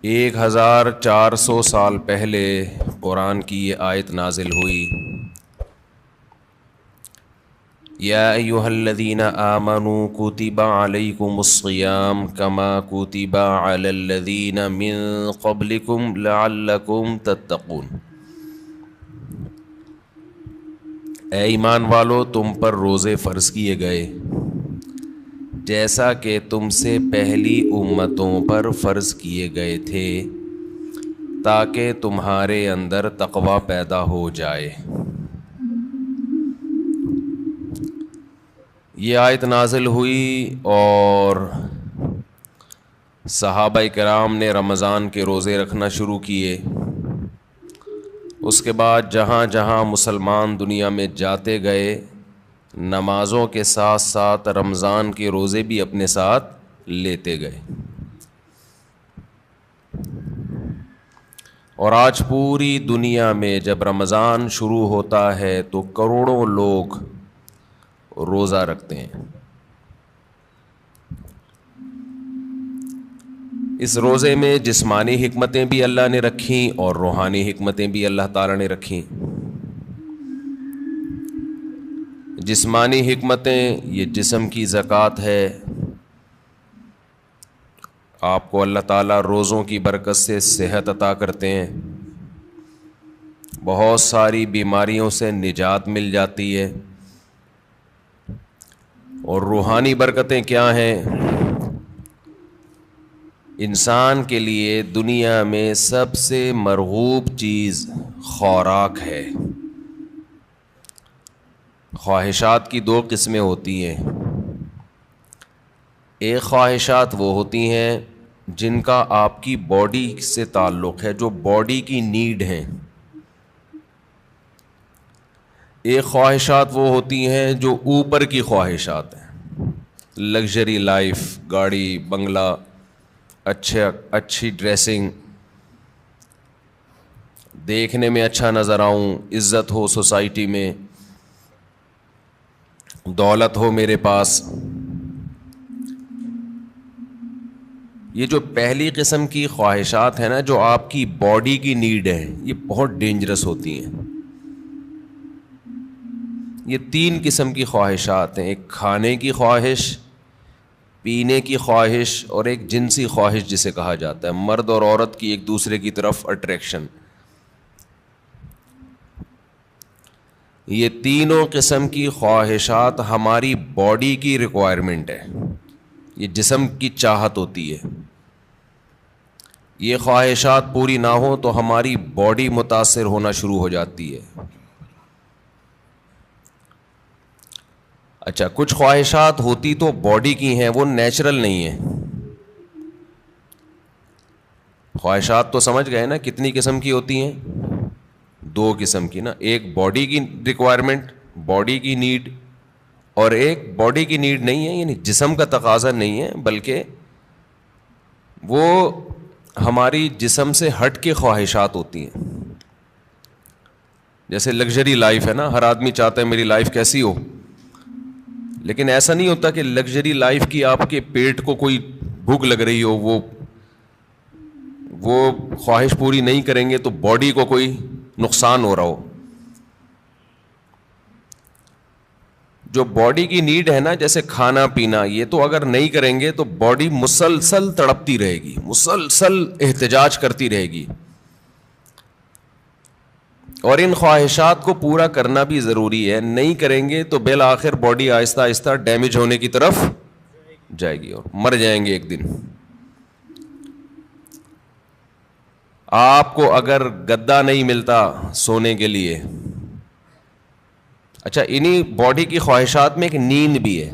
1400 سال پہلے قرآن کی یہ آیت نازل ہوئی، یا ایہا الذین آمنوا کتب علیکم الصیام کما کتب علی الذین من قبلکم لعلکم تتقون۔ اے ایمان والو، تم پر روزے فرض کیے گئے جیسا کہ تم سے پہلی امتوں پر فرض کیے گئے تھے، تاکہ تمہارے اندر تقوی پیدا ہو جائے۔ یہ آیت نازل ہوئی اور صحابہ کرام نے رمضان کے روزے رکھنا شروع کیے۔ اس کے بعد جہاں جہاں مسلمان دنیا میں جاتے گئے، نمازوں کے ساتھ ساتھ رمضان کے روزے بھی اپنے ساتھ لیتے گئے، اور آج پوری دنیا میں جب رمضان شروع ہوتا ہے تو کروڑوں لوگ روزہ رکھتے ہیں۔ اس روزے میں جسمانی حکمتیں بھی اللہ نے رکھیں اور روحانی حکمتیں بھی اللہ تعالیٰ نے رکھیں۔ جسمانی حکمتیں، یہ جسم کی زکوٰۃ ہے، آپ کو اللہ تعالیٰ روزوں کی برکت سے صحت عطا کرتے ہیں، بہت ساری بیماریوں سے نجات مل جاتی ہے۔ اور روحانی برکتیں کیا ہیں؟ انسان کے لیے دنیا میں سب سے مرغوب چیز خوراک ہے۔ خواہشات کی دو قسمیں ہوتی ہیں، ایک خواہشات وہ ہوتی ہیں جن کا آپ کی باڈی سے تعلق ہے، جو باڈی کی نیڈ ہیں۔ ایک خواہشات وہ ہوتی ہیں جو اوپر کی خواہشات ہیں، لگژری لائف، گاڑی بنگلہ، اچھی ڈریسنگ، دیکھنے میں اچھا نظر آؤں، عزت ہو سوسائٹی میں، دولت ہو میرے پاس۔ یہ جو پہلی قسم کی خواہشات ہیں نا، جو آپ کی باڈی کی نیڈ ہے، یہ بہت ڈینجرس ہوتی ہیں۔ یہ تین قسم کی خواہشات ہیں، ایک کھانے کی خواہش، پینے کی خواہش، اور ایک جنسی خواہش جسے کہا جاتا ہے، مرد اور عورت کی ایک دوسرے کی طرف اٹریکشن۔ یہ تینوں قسم کی خواہشات ہماری باڈی کی ریکوائرمنٹ ہے، یہ جسم کی چاہت ہوتی ہے۔ یہ خواہشات پوری نہ ہوں تو ہماری باڈی متاثر ہونا شروع ہو جاتی ہے۔ اچھا، کچھ خواہشات ہوتی تو باڈی کی ہیں، وہ نیچرل نہیں ہیں۔ خواہشات تو سمجھ گئے نا کتنی قسم کی ہوتی ہیں؟ دو قسم کی نا، ایک باڈی کی ریکوائرمنٹ، باڈی کی نیڈ، اور ایک باڈی کی نیڈ نہیں ہے، یعنی جسم کا تقاضا نہیں ہے، بلکہ وہ ہماری جسم سے ہٹ کے خواہشات ہوتی ہیں۔ جیسے لگژری لائف ہے نا، ہر آدمی چاہتا ہے میری لائف کیسی ہو، لیکن ایسا نہیں ہوتا کہ لگژری لائف کی آپ کے پیٹ کو کوئی بھوک لگ رہی ہو، وہ خواہش پوری نہیں کریں گے تو باڈی کو کوئی نقصان ہو رہا ہو۔ جو باڈی کی نیڈ ہے نا، جیسے کھانا پینا، یہ تو اگر نہیں کریں گے تو باڈی مسلسل تڑپتی رہے گی، مسلسل احتجاج کرتی رہے گی، اور ان خواہشات کو پورا کرنا بھی ضروری ہے۔ نہیں کریں گے تو بالآخر باڈی آہستہ آہستہ ڈیمیج ہونے کی طرف جائے گی اور مر جائیں گے ایک دن۔ آپ کو اگر گدا نہیں ملتا سونے کے لیے، اچھا، انہی باڈی کی خواہشات میں ایک نیند بھی ہے،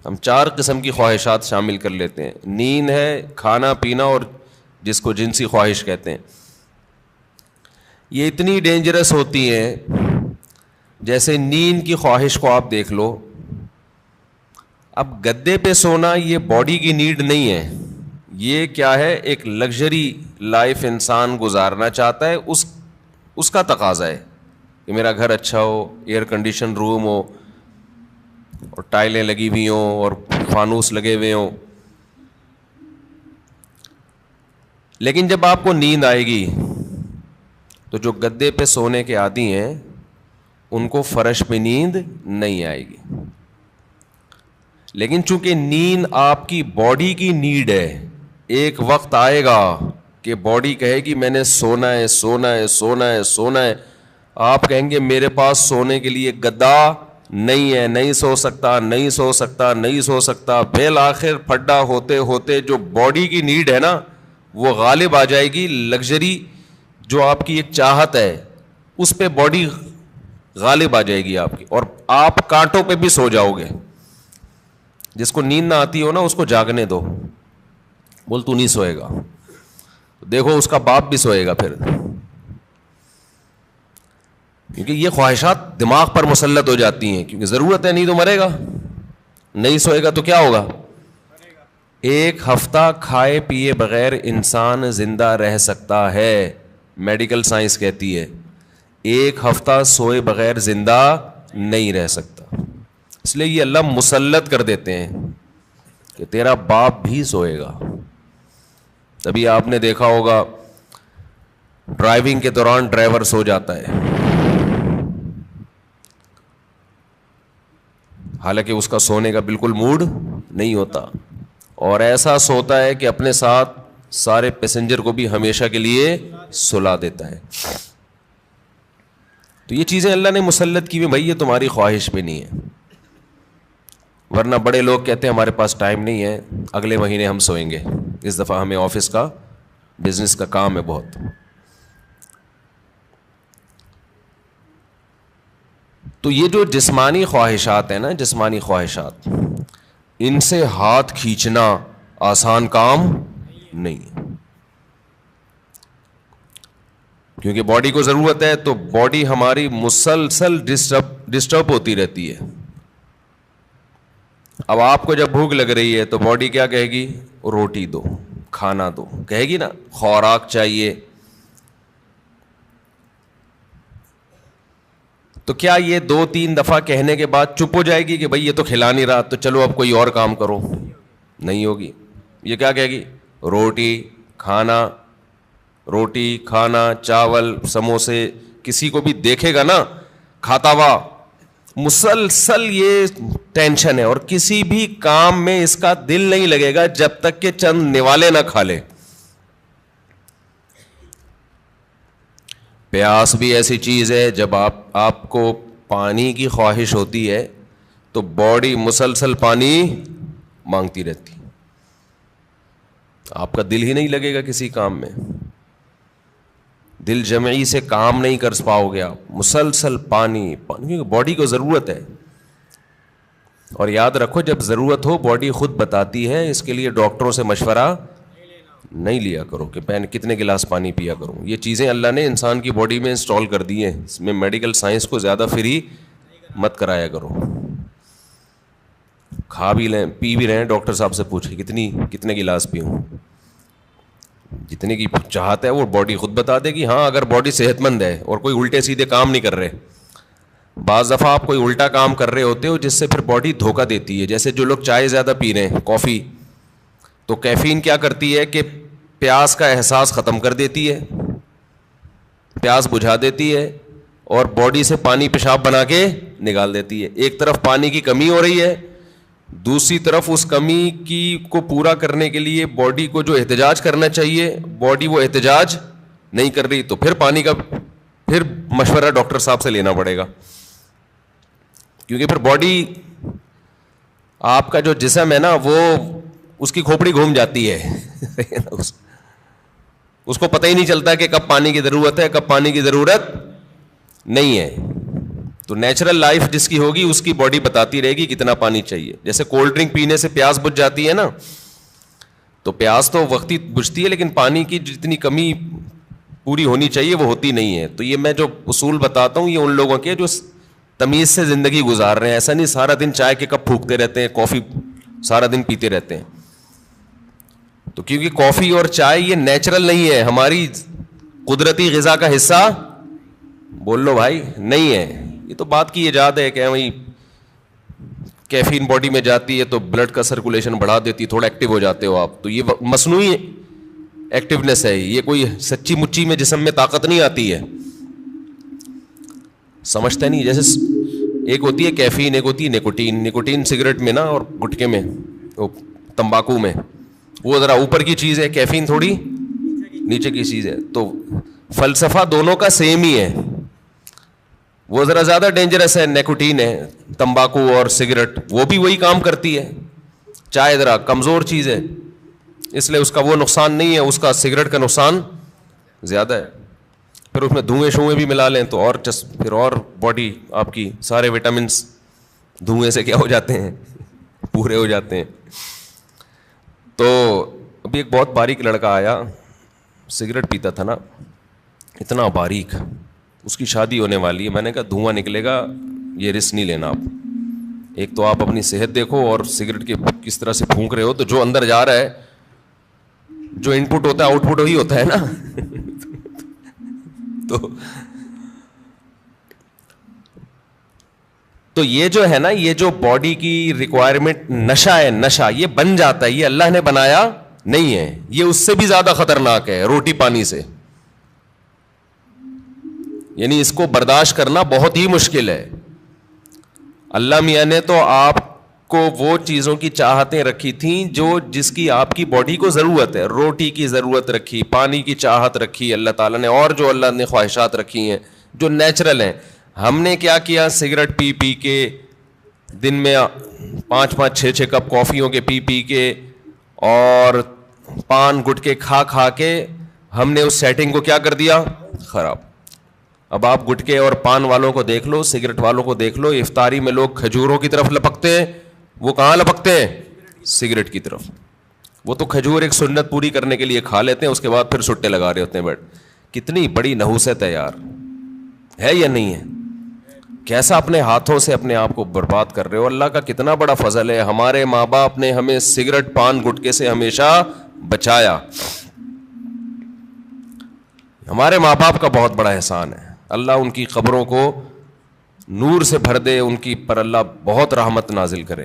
ہم چار قسم کی خواہشات شامل کر لیتے ہیں۔ نیند ہے، کھانا پینا، اور جس کو جنسی خواہش کہتے ہیں۔ یہ اتنی ڈینجرس ہوتی ہیں، جیسے نیند کی خواہش کو آپ دیکھ لو، اب گدے پہ سونا یہ باڈی کی نیڈ نہیں ہے، یہ کیا ہے، ایک لگژری لائف انسان گزارنا چاہتا ہے، اس کا تقاضا ہے کہ میرا گھر اچھا ہو، ایئر کنڈیشن روم ہو، اور ٹائلیں لگی ہوئی ہوں، اور فانوس لگے ہوئے ہوں۔ لیکن جب آپ کو نیند آئے گی تو جو گدے پہ سونے کے عادی ہیں ان کو فرش پہ نیند نہیں آئے گی. لیکن چونکہ نیند آپ کی باڈی کی نیڈ ہے, ایک وقت آئے گا کہ باڈی کہے گی میں نے سونا ہے سونا ہے سونا ہے سونا ہے, آپ کہیں گے میرے پاس سونے کے لیے گدا نہیں ہے, نہیں سو سکتا نہیں سو سکتا نہیں سو سکتا. بالآخر پھڈا ہوتے ہوتے جو باڈی کی نیڈ ہے نا وہ غالب آ جائے گی. لگژری جو آپ کی ایک چاہت ہے اس پہ باڈی غالب آ جائے گی آپ کی, اور آپ کانٹوں پہ بھی سو جاؤ گے. جس کو نیند نہ آتی ہو نا اس کو جاگنے دو, بول تو نہیں سوئے گا, دیکھو اس کا باپ بھی سوئے گا پھر, کیونکہ یہ خواہشات دماغ پر مسلط ہو جاتی ہیں. کیونکہ ضرورت ہے, نہیں تو مرے گا, نہیں سوئے گا تو کیا ہوگا. ایک ہفتہ کھائے پیے بغیر انسان زندہ رہ سکتا ہے, میڈیکل سائنس کہتی ہے. ایک ہفتہ سوئے بغیر زندہ نہیں رہ سکتا. اس لیے یہ اللہ مسلط کر دیتے ہیں کہ تیرا باپ بھی سوئے گا. تبھی آپ نے دیکھا ہوگا ڈرائیونگ کے دوران ڈرائیور سو جاتا ہے, حالانکہ اس کا سونے کا بالکل موڈ نہیں ہوتا, اور ایسا سوتا ہے کہ اپنے ساتھ سارے پیسنجر کو بھی ہمیشہ کے لیے سلا دیتا ہے. تو یہ چیزیں اللہ نے مسلط کی ہوئی, بھائی یہ تمہاری خواہش پہ نہیں ہے. ورنہ بڑے لوگ کہتے ہیں ہمارے پاس ٹائم نہیں ہے, اگلے مہینے ہم سوئیں گے, اس دفعہ ہمیں آفس کا بزنس کا کام ہے بہت. تو یہ جو جسمانی خواہشات ہیں نا, جسمانی خواہشات, ان سے ہاتھ کھینچنا آسان کام نہیں ہے, کیونکہ باڈی کو ضرورت ہے. تو باڈی ہماری مسلسل ڈسٹرب ہوتی رہتی ہے. اب آپ کو جب بھوک لگ رہی ہے تو باڈی کیا کہے گی, روٹی دو, کھانا دو, کہے گی نا, خوراک چاہیے. تو کیا یہ 2-3 دفعہ کہنے کے بعد چپ ہو جائے گی کہ بھائی یہ تو کھلا نہیں رہا تو چلو اب کوئی اور کام کرو؟ نہیں ہوگی. یہ کیا کہے گی, روٹی کھانا, روٹی کھانا, چاول سموسے. کسی کو بھی دیکھے گا نا کھاتا ہوا, مسلسل یہ ٹینشن ہے, اور کسی بھی کام میں اس کا دل نہیں لگے گا جب تک کہ چند نوالے نہ کھا لے. پیاس بھی ایسی چیز ہے, جب آپ کو پانی کی خواہش ہوتی ہے تو باڈی مسلسل پانی مانگتی رہتی, آپ کا دل ہی نہیں لگے گا کسی کام میں, دل جمعی سے کام نہیں کر پاؤ گے آپ, مسلسل پانی پانی, باڈی کو ضرورت ہے. اور یاد رکھو جب ضرورت ہو باڈی خود بتاتی ہے, اس کے لیے ڈاکٹروں سے مشورہ نہیں لیا کرو کہ میں کتنے گلاس پانی پیا کروں. یہ چیزیں اللہ نے انسان کی باڈی میں انسٹال کر دی ہیں, اس میں میڈیکل سائنس کو زیادہ فری مت کرایا کرو. کھا بھی لیں پی بھی رہے ہیں, ڈاکٹر صاحب سے پوچھیں کتنے گلاس پیوں, جتنے کی چاہت ہے وہ باڈی خود بتا دے گی. ہاں اگر باڈی صحت مند ہے اور کوئی الٹے سیدھے کام نہیں کر رہے. بعض دفعہ آپ کوئی الٹا کام کر رہے ہوتے ہو جس سے پھر باڈی دھوکہ دیتی ہے, جیسے جو لوگ چائے زیادہ پی رہے ہیں, کافی, تو کیفین کیا کرتی ہے کہ پیاس کا احساس ختم کر دیتی ہے, پیاس بجھا دیتی ہے, اور باڈی سے پانی پیشاب بنا کے نکال دیتی ہے. ایک طرف پانی کی کمی ہو رہی ہے, دوسری طرف اس کمی کی کو پورا کرنے کے لیے باڈی کو جو احتجاج کرنا چاہیے باڈی وہ احتجاج نہیں کر رہی, تو پھر پانی کا پھر مشورہ ڈاکٹر صاحب سے لینا پڑے گا. کیونکہ پھر باڈی آپ کا جو جسم ہے نا وہ اس کی کھوپڑی گھوم جاتی ہے اس کو پتہ ہی نہیں چلتا کہ کب پانی کی ضرورت ہے کب پانی کی ضرورت نہیں ہے. تو نیچرل لائف جس کی ہوگی اس کی باڈی بتاتی رہے گی کتنا پانی چاہیے. جیسے کولڈ ڈرنک پینے سے پیاس بجھ جاتی ہے نا, تو پیاس تو وقتی بجھتی ہے لیکن پانی کی جتنی کمی پوری ہونی چاہیے وہ ہوتی نہیں ہے. تو یہ میں جو اصول بتاتا ہوں یہ ان لوگوں کے جو تمیز سے زندگی گزار رہے ہیں. ایسا نہیں سارا دن چائے کے کپ پھونکتے رہتے ہیں, کافی سارا دن پیتے رہتے ہیں. تو کیونکہ کافی اور چائے یہ نیچرل نہیں ہے, ہماری قدرتی غذا کا حصہ بول لو بھائی نہیں ہے. یہ تو بات کی ایجاد ہے کہ بھائی کیفین باڈی میں جاتی ہے تو بلڈ کا سرکولیشن بڑھا دیتی, تھوڑا ایکٹیو ہو جاتے ہو آپ, تو یہ مصنوعی ایکٹیونیس ہے, یہ کوئی سچی مچی میں جسم میں طاقت نہیں آتی ہے, سمجھتا نہیں. جیسے ایک ہوتی ہے کیفین, ایک ہوتی ہے نکوٹین. نکوٹین سگریٹ میں نا اور گٹکے میں, تمباکو میں, وہ ذرا اوپر کی چیز ہے, کیفین تھوڑی نیچے کی چیز ہے. تو فلسفہ دونوں کا سیم ہی ہے. وہ ذرا زیادہ ڈینجرس ہے نکوٹین ہے, تمباکو اور سگریٹ وہ بھی وہی کام کرتی ہے. چائے ذرا کمزور چیز ہے, اس لیے اس کا وہ نقصان نہیں ہے, اس کا سگریٹ کا نقصان زیادہ ہے. پھر اس میں دھوئیں شوئیں بھی ملا لیں تو اور پھر اور باڈی آپ کی سارے وٹامنس دھوئیں سے کیا ہو جاتے ہیں, پورے ہو جاتے ہیں. تو ابھی ایک بہت باریک لڑکا آیا, سگریٹ پیتا تھا نا, اتنا باریک, اس کی شادی ہونے والی ہے. میں نے کہا دھواں نکلے گا, یہ رسک نہیں لینا آپ. ایک تو آپ اپنی صحت دیکھو, اور سگریٹ کے کس طرح سے پھونک رہے ہو, تو جو اندر جا رہا ہے, جو ان پٹ ہوتا ہے آؤٹ پٹ وہی ہوتا ہے نا. تو یہ جو ہے نا, یہ جو باڈی کی ریکوائرمنٹ نشہ ہے, نشہ یہ بن جاتا ہے, یہ اللہ نے بنایا نہیں ہے, یہ اس سے بھی زیادہ خطرناک ہے روٹی پانی سے. یعنی اس کو برداشت کرنا بہت ہی مشکل ہے. اللہ میاں نے تو آپ کو وہ چیزوں کی چاہتیں رکھی تھیں جو جس کی آپ کی باڈی کو ضرورت ہے. روٹی کی ضرورت رکھی, پانی کی چاہت رکھی اللہ تعالیٰ نے, اور جو اللہ نے خواہشات رکھی ہیں جو نیچرل ہیں. ہم نے کیا کیا, سگریٹ پی پی کے, دن میں 5-6 کپ کافیوں کے پی پی کے, اور پان گٹکے کھا کھا کے ہم نے اس سیٹنگ کو کیا کر دیا, خراب. اب آپ گٹکے اور پان والوں کو دیکھ لو, سگریٹ والوں کو دیکھ لو, افطاری میں لوگ کھجوروں کی طرف لپکتے ہیں, وہ کہاں لپکتے ہیں, سگریٹ کی طرف. وہ تو کھجور ایک سنت پوری کرنے کے لیے کھا لیتے ہیں, اس کے بعد پھر سٹے لگا رہے ہوتے ہیں. بٹ کتنی بڑی نحوست ہے یار, ہے یا نہیں ہے؟ کیسا اپنے ہاتھوں سے اپنے آپ کو برباد کر رہے ہو. اللہ کا کتنا بڑا فضل ہے, ہمارے ماں باپ نے ہمیں سگریٹ پان گٹکے سے ہمیشہ بچایا. ہمارے ماں باپ کا بہت بڑا احسان ہے. اللہ ان کی قبروں کو نور سے بھر دے, ان کی پر اللہ بہت رحمت نازل کرے.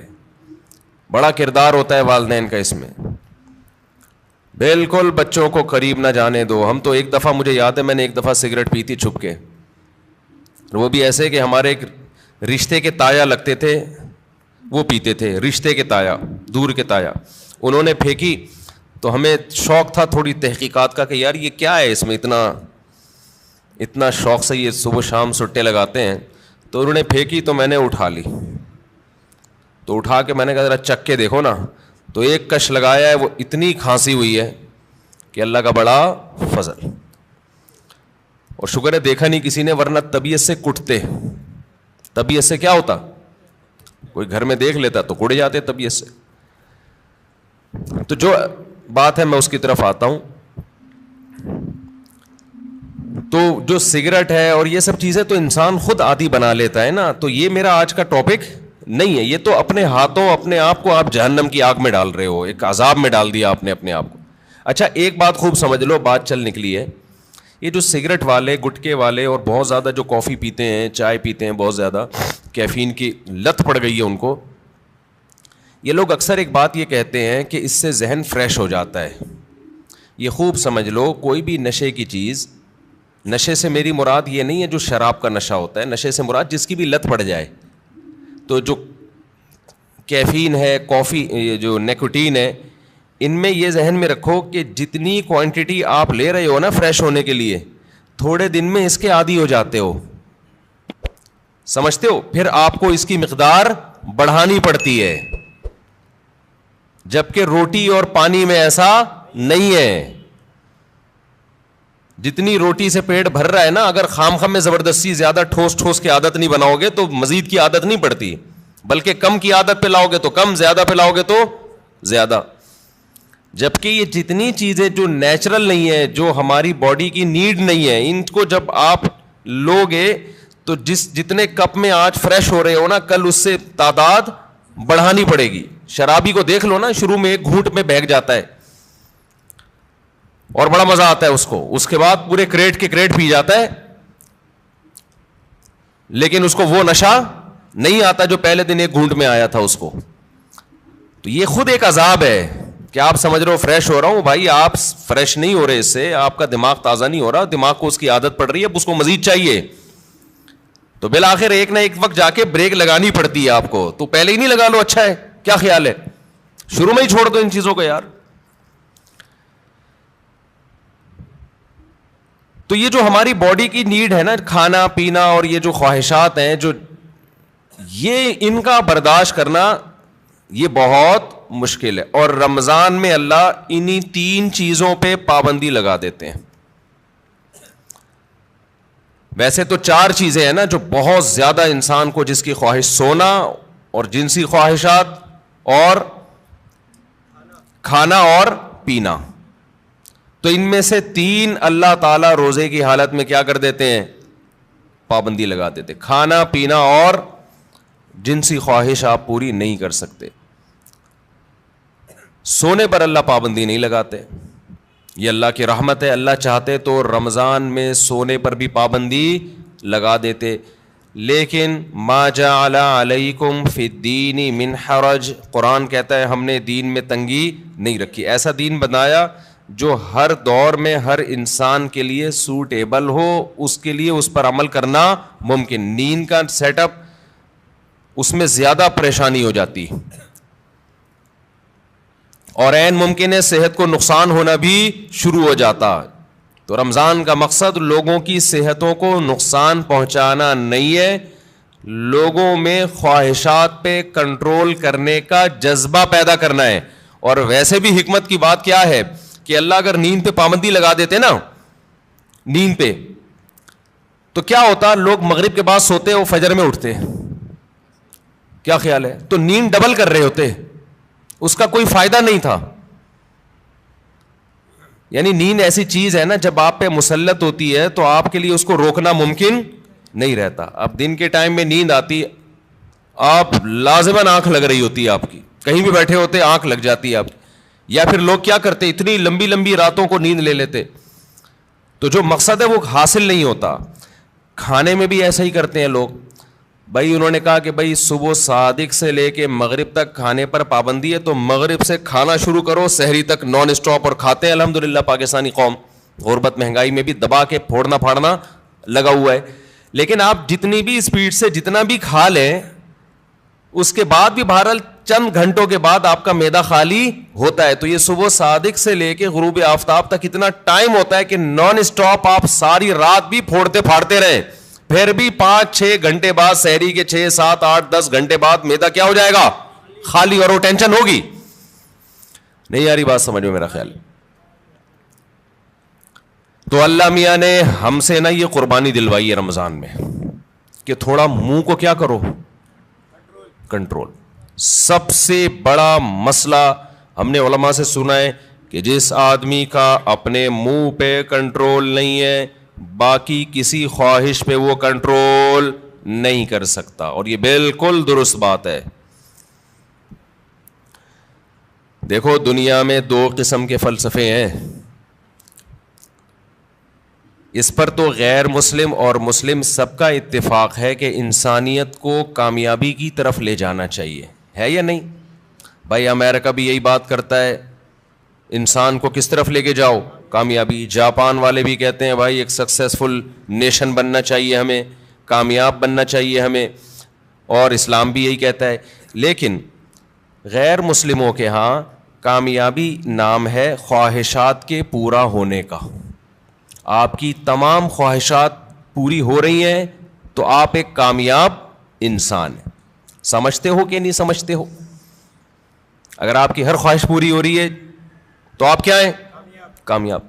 بڑا کردار ہوتا ہے والدین کا اس میں. بالکل بچوں کو قریب نہ جانے دو. ہم تو ایک دفعہ, مجھے یاد ہے میں نے ایک دفعہ سگریٹ پی تھی چھپ کے, وہ بھی ایسے کہ ہمارے ایک رشتے کے تایا لگتے تھے, وہ پیتے تھے, رشتے کے تایا, دور کے تایا. انہوں نے پھینکی تو ہمیں شوق تھا تھوڑی تحقیقات کا کہ یار یہ کیا ہے, اس میں اتنا شوق سے یہ صبح شام سٹے لگاتے ہیں. تو انہوں نے پھینکی تو میں نے اٹھا لی, تو اٹھا کے میں نے کہا ذرا چک کے دیکھو نا, تو ایک کش لگایا ہے, وہ اتنی کھانسی ہوئی ہے کہ اللہ کا بڑا فضل. اور شکر ہے دیکھا نہیں کسی نے, ورنہ طبیعت سے کٹتے. طبیعت سے کیا ہوتا, کوئی گھر میں دیکھ لیتا تو کٹ جاتے طبیعت سے. تو جو بات ہے میں اس کی طرف آتا ہوں. تو جو سگریٹ ہے اور یہ سب چیزیں تو انسان خود عادی بنا لیتا ہے نا. تو یہ میرا آج کا ٹاپک نہیں ہے, یہ تو اپنے ہاتھوں اپنے آپ کو آپ جہنم کی آگ میں ڈال رہے ہو, ایک عذاب میں ڈال دیا آپ نے اپنے آپ کو. اچھا ایک بات خوب سمجھ لو, بات چل نکلی ہے, یہ جو سگریٹ والے, گٹکے والے, اور بہت زیادہ جو کافی پیتے ہیں, چائے پیتے ہیں, بہت زیادہ کیفین کی لت پڑ گئی ہے ان کو, یہ لوگ اکثر ایک بات یہ کہتے ہیں کہ اس سے ذہن فریش ہو جاتا ہے. یہ خوب سمجھ لو, کوئی بھی نشے کی چیز, نشے سے میری مراد یہ نہیں ہے جو شراب کا نشہ ہوتا ہے, نشے سے مراد جس کی بھی لت پڑ جائے. تو جو کیفین ہے, کافی, یہ جو نیکوٹین ہے, ان میں یہ ذہن میں رکھو کہ جتنی کوانٹٹی آپ لے رہے ہو نا فریش ہونے کے لیے, تھوڑے دن میں اس کے عادی ہو جاتے ہو, سمجھتے ہو. پھر آپ کو اس کی مقدار بڑھانی پڑتی ہے, جبکہ روٹی اور پانی میں ایسا نہیں ہے. جتنی روٹی سے پیٹ بھر رہا ہے نا, اگر خام خام میں زبردستی زیادہ ٹھوس ٹھوس کی عادت نہیں بناؤ گے تو مزید کی عادت نہیں پڑتی, بلکہ کم کی عادت پہ لاؤ گے تو کم, زیادہ پہ لاؤ گے تو زیادہ. جبکہ یہ جتنی چیزیں جو نیچرل نہیں ہے, جو ہماری باڈی کی نیڈ نہیں ہے, ان کو جب آپ لو گے تو جتنے کپ میں آج فریش ہو رہے ہو نا, کل اس سے تعداد بڑھانی پڑے گی. شرابی کو دیکھ لو نا, شروع میں ایک گھونٹ میں بہک جاتا ہے اور بڑا مزہ آتا ہے اس کو, اس کے بعد پورے کریٹ کے کریٹ پی جاتا ہے, لیکن اس کو وہ نشہ نہیں آتا جو پہلے دن ایک گھونٹ میں آیا تھا اس کو. تو یہ خود ایک عذاب ہے. کیا آپ سمجھ رہے ہو فریش ہو رہا ہوں؟ بھائی آپ فریش نہیں ہو رہے، اس سے آپ کا دماغ تازہ نہیں ہو رہا، دماغ کو اس کی عادت پڑ رہی ہے، اب اس کو مزید چاہیے، تو بالآخر ایک نہ ایک وقت جا کے بریک لگانی پڑتی ہے آپ کو. تو پہلے ہی نہیں لگا لو، اچھا ہے، کیا خیال ہے؟ شروع میں ہی چھوڑ دو ان چیزوں کو یار. تو یہ جو ہماری باڈی کی نیڈ ہے نا، کھانا پینا اور یہ جو خواہشات ہیں، جو یہ ان کا برداشت کرنا یہ بہت مشکل ہے. اور رمضان میں اللہ انہی 3 چیزوں پہ پابندی لگا دیتے ہیں. ویسے تو 4 چیزیں ہیں نا جو بہت زیادہ انسان کو، جس کی خواہش سونا اور جنسی خواہشات اور کھانا اور پینا. تو ان میں سے 3 اللہ تعالیٰ روزے کی حالت میں کیا کر دیتے ہیں؟ پابندی لگا دیتے. کھانا پینا اور جنسی خواہش آپ پوری نہیں کر سکتے. سونے پر اللہ پابندی نہیں لگاتے، یہ اللہ کی رحمت ہے. اللہ چاہتے تو رمضان میں سونے پر بھی پابندی لگا دیتے. لیکن ما جعل علیکم فی الدین من حرج، قرآن کہتا ہے ہم نے دین میں تنگی نہیں رکھی. ایسا دین بنایا جو ہر دور میں ہر انسان کے لیے سوٹیبل ہو، اس کے لیے اس پر عمل کرنا ممکن. نیند کا سیٹ اپ، اس میں زیادہ پریشانی ہو جاتی اور عین ممکن ہے صحت کو نقصان ہونا بھی شروع ہو جاتا. تو رمضان کا مقصد لوگوں کی صحتوں کو نقصان پہنچانا نہیں ہے، لوگوں میں خواہشات پہ کنٹرول کرنے کا جذبہ پیدا کرنا ہے. اور ویسے بھی حکمت کی بات کیا ہے کہ اللہ اگر نیند پہ پابندی لگا دیتے نا، نیند پہ، تو کیا ہوتا؟ لوگ مغرب کے بعد سوتے، وہ فجر میں اٹھتے. کیا خیال ہے؟ تو نیند ڈبل کر رہے ہوتے، اس کا کوئی فائدہ نہیں تھا. یعنی نیند ایسی چیز ہے نا، جب آپ پہ مسلط ہوتی ہے تو آپ کے لیے اس کو روکنا ممکن نہیں رہتا. اب دن کے ٹائم میں نیند آتی، آپ لازماً آنکھ لگ رہی ہوتی ہے، آپ کی کہیں بھی بیٹھے ہوتے آنکھ لگ جاتی ہے آپ کی. یا پھر لوگ کیا کرتے، اتنی لمبی لمبی راتوں کو نیند لے لیتے، تو جو مقصد ہے وہ حاصل نہیں ہوتا. کھانے میں بھی ایسا ہی کرتے ہیں لوگ. بھائی انہوں نے کہا کہ بھائی صبح صادق سے لے کے مغرب تک کھانے پر پابندی ہے، تو مغرب سے کھانا شروع کرو، سحری تک نان اسٹاپ، اور کھاتے ہیں. الحمدللہ پاکستانی قوم غربت مہنگائی میں بھی دبا کے پھوڑنا پھاڑنا لگا ہوا ہے. لیکن آپ جتنی بھی اسپیڈ سے جتنا بھی کھا لیں، اس کے بعد بھی بہرحال چند گھنٹوں کے بعد آپ کا معدہ خالی ہوتا ہے. تو یہ صبح صادق سے لے کے غروب آفتاب تک اتنا ٹائم ہوتا ہے کہ نان اسٹاپ آپ ساری رات بھی پھوڑتے پھاڑتے رہیں، پھر بھی 5-6 گھنٹے بعد، سحری کے 6, 7, 8, 10 گھنٹے بعد معدہ کیا ہو جائے گا؟ خالی. اور وہ ٹینشن ہوگی. نہیں یاری بات سمجھ میں میرا خیال. تو اللہ میاں نے ہم سے نا یہ قربانی دلوائی ہے رمضان میں کہ تھوڑا منہ کو کیا کرو؟ کنٹرول. سب سے بڑا مسئلہ ہم نے علماء سے سنا ہے کہ جس آدمی کا اپنے منہ پہ کنٹرول نہیں ہے، باقی کسی خواہش پہ وہ کنٹرول نہیں کر سکتا. اور یہ بالکل درست بات ہے. دیکھو دنیا میں 2 قسم کے فلسفے ہیں. اس پر تو غیر مسلم اور مسلم سب کا اتفاق ہے کہ انسانیت کو کامیابی کی طرف لے جانا چاہیے، ہے یا نہیں؟ بھائی امریکہ بھی یہی بات کرتا ہے، انسان کو کس طرف لے کے جاؤ؟ کامیابی. جاپان والے بھی کہتے ہیں بھائی ایک سکسیسفل نیشن بننا چاہیے ہمیں، کامیاب بننا چاہیے ہمیں. اور اسلام بھی یہی کہتا ہے. لیکن غیر مسلموں کے ہاں کامیابی نام ہے خواہشات کے پورا ہونے کا. آپ کی تمام خواہشات پوری ہو رہی ہیں تو آپ ایک کامیاب انسان ہیں. سمجھتے ہو کہ نہیں سمجھتے ہو؟ اگر آپ کی ہر خواہش پوری ہو رہی ہے تو آپ کیا ہیں؟ کامیاب.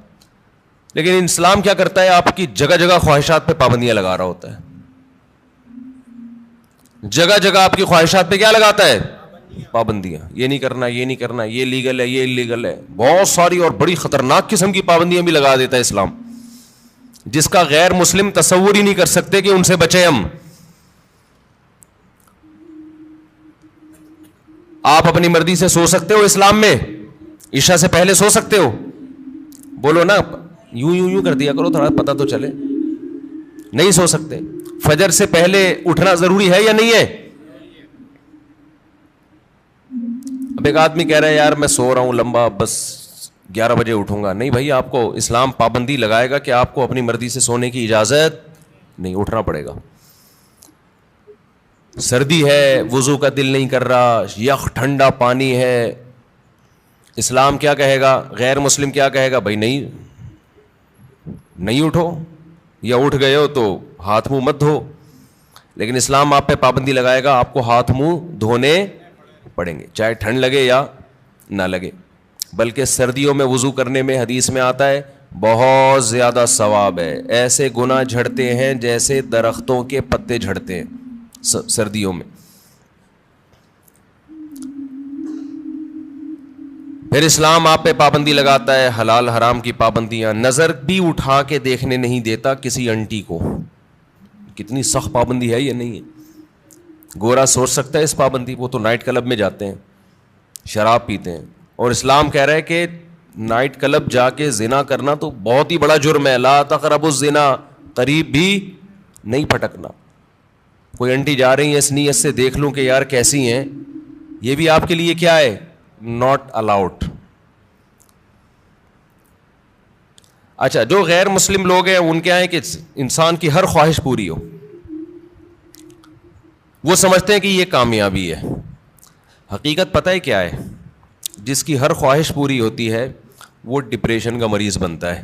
لیکن اسلام کیا کرتا ہے؟ آپ کی جگہ جگہ خواہشات پہ پابندیاں لگا رہا ہوتا ہے. جگہ جگہ آپ کی خواہشات پہ کیا لگاتا ہے؟ پابندیاں. یہ نہیں کرنا، یہ نہیں کرنا، یہ لیگل ہے، یہ انلیگل ہے. بہت ساری اور بڑی خطرناک قسم کی پابندیاں بھی لگا دیتا ہے اسلام، جس کا غیر مسلم تصور ہی نہیں کر سکتے کہ ان سے بچیں ہم. آپ اپنی مرضی سے سو سکتے ہو اسلام میں؟ عشاء سے پہلے سو سکتے ہو؟ بولو نا، یوں کر دیا کرو، تھوڑا پتہ تو چلے. نہیں سو سکتے. فجر سے پہلے اٹھنا ضروری ہے یا نہیں ہے؟ اب ایک آدمی کہہ رہا ہے یار میں سو رہا ہوں لمبا، بس 11 بجے اٹھوں گا. نہیں بھائی، آپ کو اسلام پابندی لگائے گا کہ آپ کو اپنی مرضی سے سونے کی اجازت نہیں، اٹھنا پڑے گا. سردی ہے، وضو کا دل نہیں کر رہا، یخ ٹھنڈا پانی ہے، اسلام کیا کہے گا؟ غیر مسلم کیا کہے گا؟ بھائی نہیں اٹھو، یا اٹھ گئے ہو تو ہاتھ منہ مت دھو. لیکن اسلام آپ پہ پابندی لگائے گا، آپ کو ہاتھ منہ دھونے پڑیں گے، چاہے ٹھنڈ لگے یا نہ لگے. بلکہ سردیوں میں وضو کرنے میں حدیث میں آتا ہے بہت زیادہ ثواب ہے. ایسے گناہ جھڑتے ہیں جیسے درختوں کے پتے جھڑتے ہیں سردیوں میں. پھر اسلام آپ پہ پابندی لگاتا ہے حلال حرام کی پابندیاں. نظر بھی اٹھا کے دیکھنے نہیں دیتا کسی انٹی کو. کتنی سخت پابندی ہے یہ نہیں ہے. گورا سوچ سکتا ہے اس پابندی، وہ تو نائٹ کلب میں جاتے ہیں، شراب پیتے ہیں، اور اسلام کہہ رہا ہے کہ نائٹ کلب جا کے زنا کرنا تو بہت ہی بڑا جرم ہے. لا تقربوا الزنا، قریب بھی نہیں پھٹکنا. کوئی انٹی جا رہی ہیں اس نیت سے دیکھ لوں کہ یار کیسی ہیں، یہ بھی آپ کے لیے کیا ہے؟ Not allowed. اچھا، جو غیر مسلم لوگ ہیں ان کے ہیں کہ انسان کی ہر خواہش پوری ہو. وہ سمجھتے ہیں کہ یہ کامیابی ہے. حقیقت پتہ ہے کیا ہے؟ جس کی ہر خواہش پوری ہوتی ہے وہ ڈپریشن کا مریض بنتا ہے.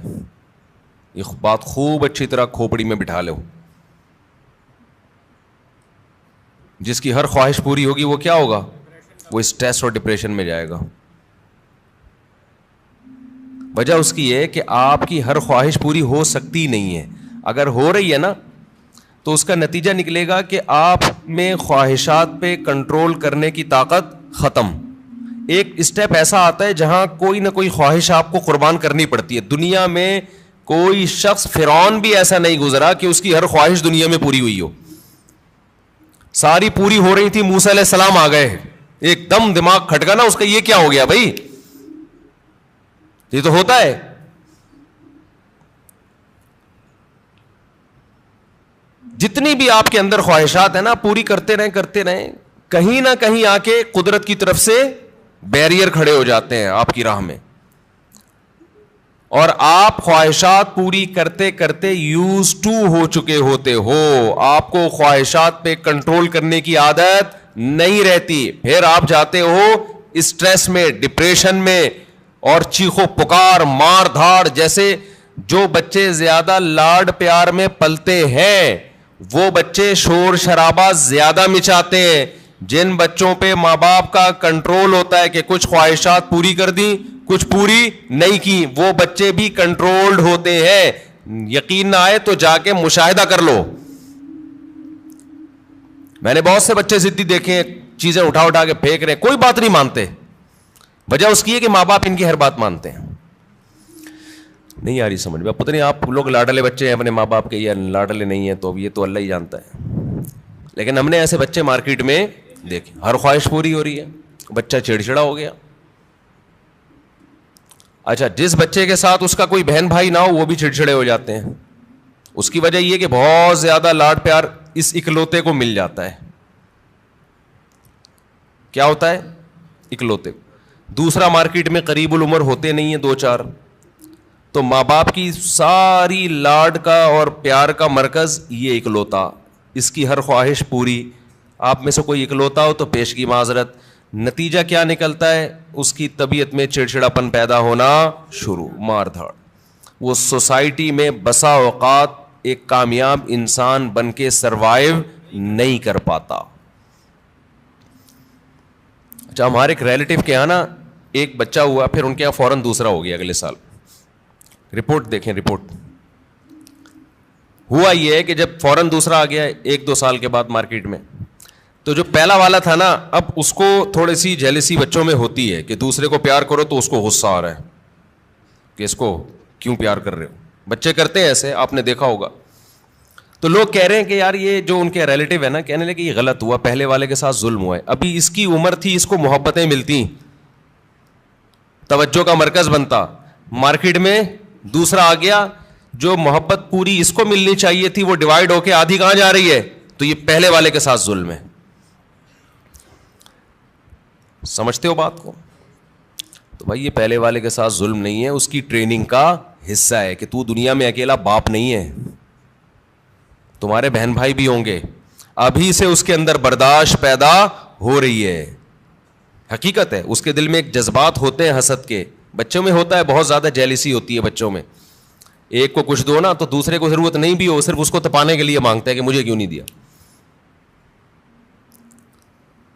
یہ بات خوب اچھی طرح کھوپڑی میں بٹھا لو. جس کی ہر خواہش پوری ہوگی وہ کیا ہوگا؟ وہ اسٹریس اور ڈپریشن میں جائے گا. وجہ اس کی ہے کہ آپ کی ہر خواہش پوری ہو سکتی نہیں ہے. اگر ہو رہی ہے نا تو اس کا نتیجہ نکلے گا کہ آپ میں خواہشات پہ کنٹرول کرنے کی طاقت ختم. ایک اسٹیپ ایسا آتا ہے جہاں کوئی نہ کوئی خواہش آپ کو قربان کرنی پڑتی ہے. دنیا میں کوئی شخص، فرعون بھی ایسا نہیں گزرا کہ اس کی ہر خواہش دنیا میں پوری ہوئی ہو. ساری پوری ہو رہی تھی، موسیٰ علیہ السلام آ گئے، ایک دم دماغ کھٹکا نا اس کا، یہ کیا ہو گیا بھائی؟ یہ تو ہوتا ہے. جتنی بھی آپ کے اندر خواہشات ہیں نا، پوری کرتے رہیں، کہیں نہ کہیں آ کے قدرت کی طرف سے بیریئر کھڑے ہو جاتے ہیں آپ کی راہ میں، اور آپ خواہشات پوری کرتے کرتے یوز ٹو ہو چکے ہوتے ہو. آپ کو خواہشات پہ کنٹرول کرنے کی عادت نہیں رہتی. پھر آپ جاتے ہو اسٹریس میں، ڈپریشن میں، اور چیخو پکار، مار دھاڑ. جیسے جو بچے زیادہ لاڈ پیار میں پلتے ہیں وہ بچے شور شرابہ زیادہ مچاتے ہیں. جن بچوں پہ ماں باپ کا کنٹرول ہوتا ہے کہ کچھ خواہشات پوری کر دیں، کچھ پوری نہیں کی، وہ بچے بھی کنٹرولڈ ہوتے ہیں. یقین نہ آئے تو جا کے مشاہدہ کر لو. میں نے بہت سے بچے ضدی دیکھے ہیں، چیزیں اٹھا کے پھینک رہے، کوئی بات نہیں مانتے. وجہ اس کی ہے کہ ماں باپ ان کی ہر بات مانتے ہیں. نہیں آ رہی سمجھ میں؟ پتہ نہیں آپ لوگ لاڈلے بچے ہیں اپنے ماں باپ کے یا لاڈلے نہیں ہیں، تو یہ تو اللہ ہی جانتا ہے. لیکن ہم نے ایسے بچے مارکیٹ میں دیکھے، ہر خواہش پوری ہو رہی ہے، بچہ چڑچڑا ہو گیا. اچھا، جس بچے کے ساتھ اس کا کوئی بہن بھائی نہ ہو وہ بھی چڑچڑے ہو جاتے ہیں. اس کی وجہ یہ کہ بہت زیادہ لاڈ پیار اس اکلوتے کو مل جاتا ہے. کیا ہوتا ہے؟ اکلوتے. دوسرا مارکیٹ میں قریب العمر ہوتے نہیں ہیں، 2-4، تو ماں باپ کی ساری لاڈ کا اور پیار کا مرکز یہ اکلوتا. اس کی ہر خواہش پوری. آپ میں سے کوئی اکلوتا ہو تو پیش کی معذرت. نتیجہ کیا نکلتا ہے؟ اس کی طبیعت میں چڑچڑاپن پیدا ہونا شروع، مار دھاڑ. وہ سوسائٹی میں بسا اوقات ایک کامیاب انسان بن کے سروائیو نہیں کر پاتا. اچھا، ہمارے ایک ریلیٹیو کے یہاں نا ایک بچہ ہوا، پھر ان کے یہاں فوراً دوسرا ہو گیا اگلے سال. رپورٹ دیکھیں، رپورٹ. ہوا یہ ہے کہ جب فوراً دوسرا آ گیا 1-2 سال کے بعد مارکیٹ میں، تو جو پہلا والا تھا نا، اب اس کو تھوڑی سی جیلسی بچوں میں ہوتی ہے کہ دوسرے کو پیار کرو تو اس کو غصہ آ رہا ہے کہ اس کو کیوں پیار کر رہے ہو. بچے کرتے ہیں ایسے، آپ نے دیکھا ہوگا. تو لوگ کہہ رہے ہیں کہ یار یہ جو ان کے ریلیٹیو ہے نا، کہنے لگے یہ غلط ہوا، پہلے والے کے ساتھ ظلم ہوا ہے. ابھی اس کی عمر تھی، اس کو محبتیں ملتی، توجہ کا مرکز بنتا. مارکیٹ میں دوسرا آ گیا، جو محبت پوری اس کو ملنی چاہیے تھی وہ ڈیوائڈ ہو کے آدھی کہاں جا رہی ہے؟ تو یہ پہلے والے کے ساتھ ظلم ہے. سمجھتے ہو بات کو؟ تو بھائی یہ پہلے والے کے ساتھ ظلم نہیں ہے, اس کی ٹریننگ کا حصہ ہے کہ تو دنیا میں اکیلا باپ نہیں ہے, تمہارے بہن بھائی بھی ہوں گے. ابھی سے اس کے اندر برداشت پیدا ہو رہی ہے. حقیقت ہے, اس کے دل میں ایک جذبات ہوتے ہیں حسد کے. بچوں میں ہوتا ہے, بہت زیادہ جیلسی ہوتی ہے بچوں میں. ایک کو کچھ دو نا تو دوسرے کو ضرورت نہیں بھی ہو, صرف اس کو تپانے کے لیے مانگتا ہے کہ مجھے کیوں نہیں دیا.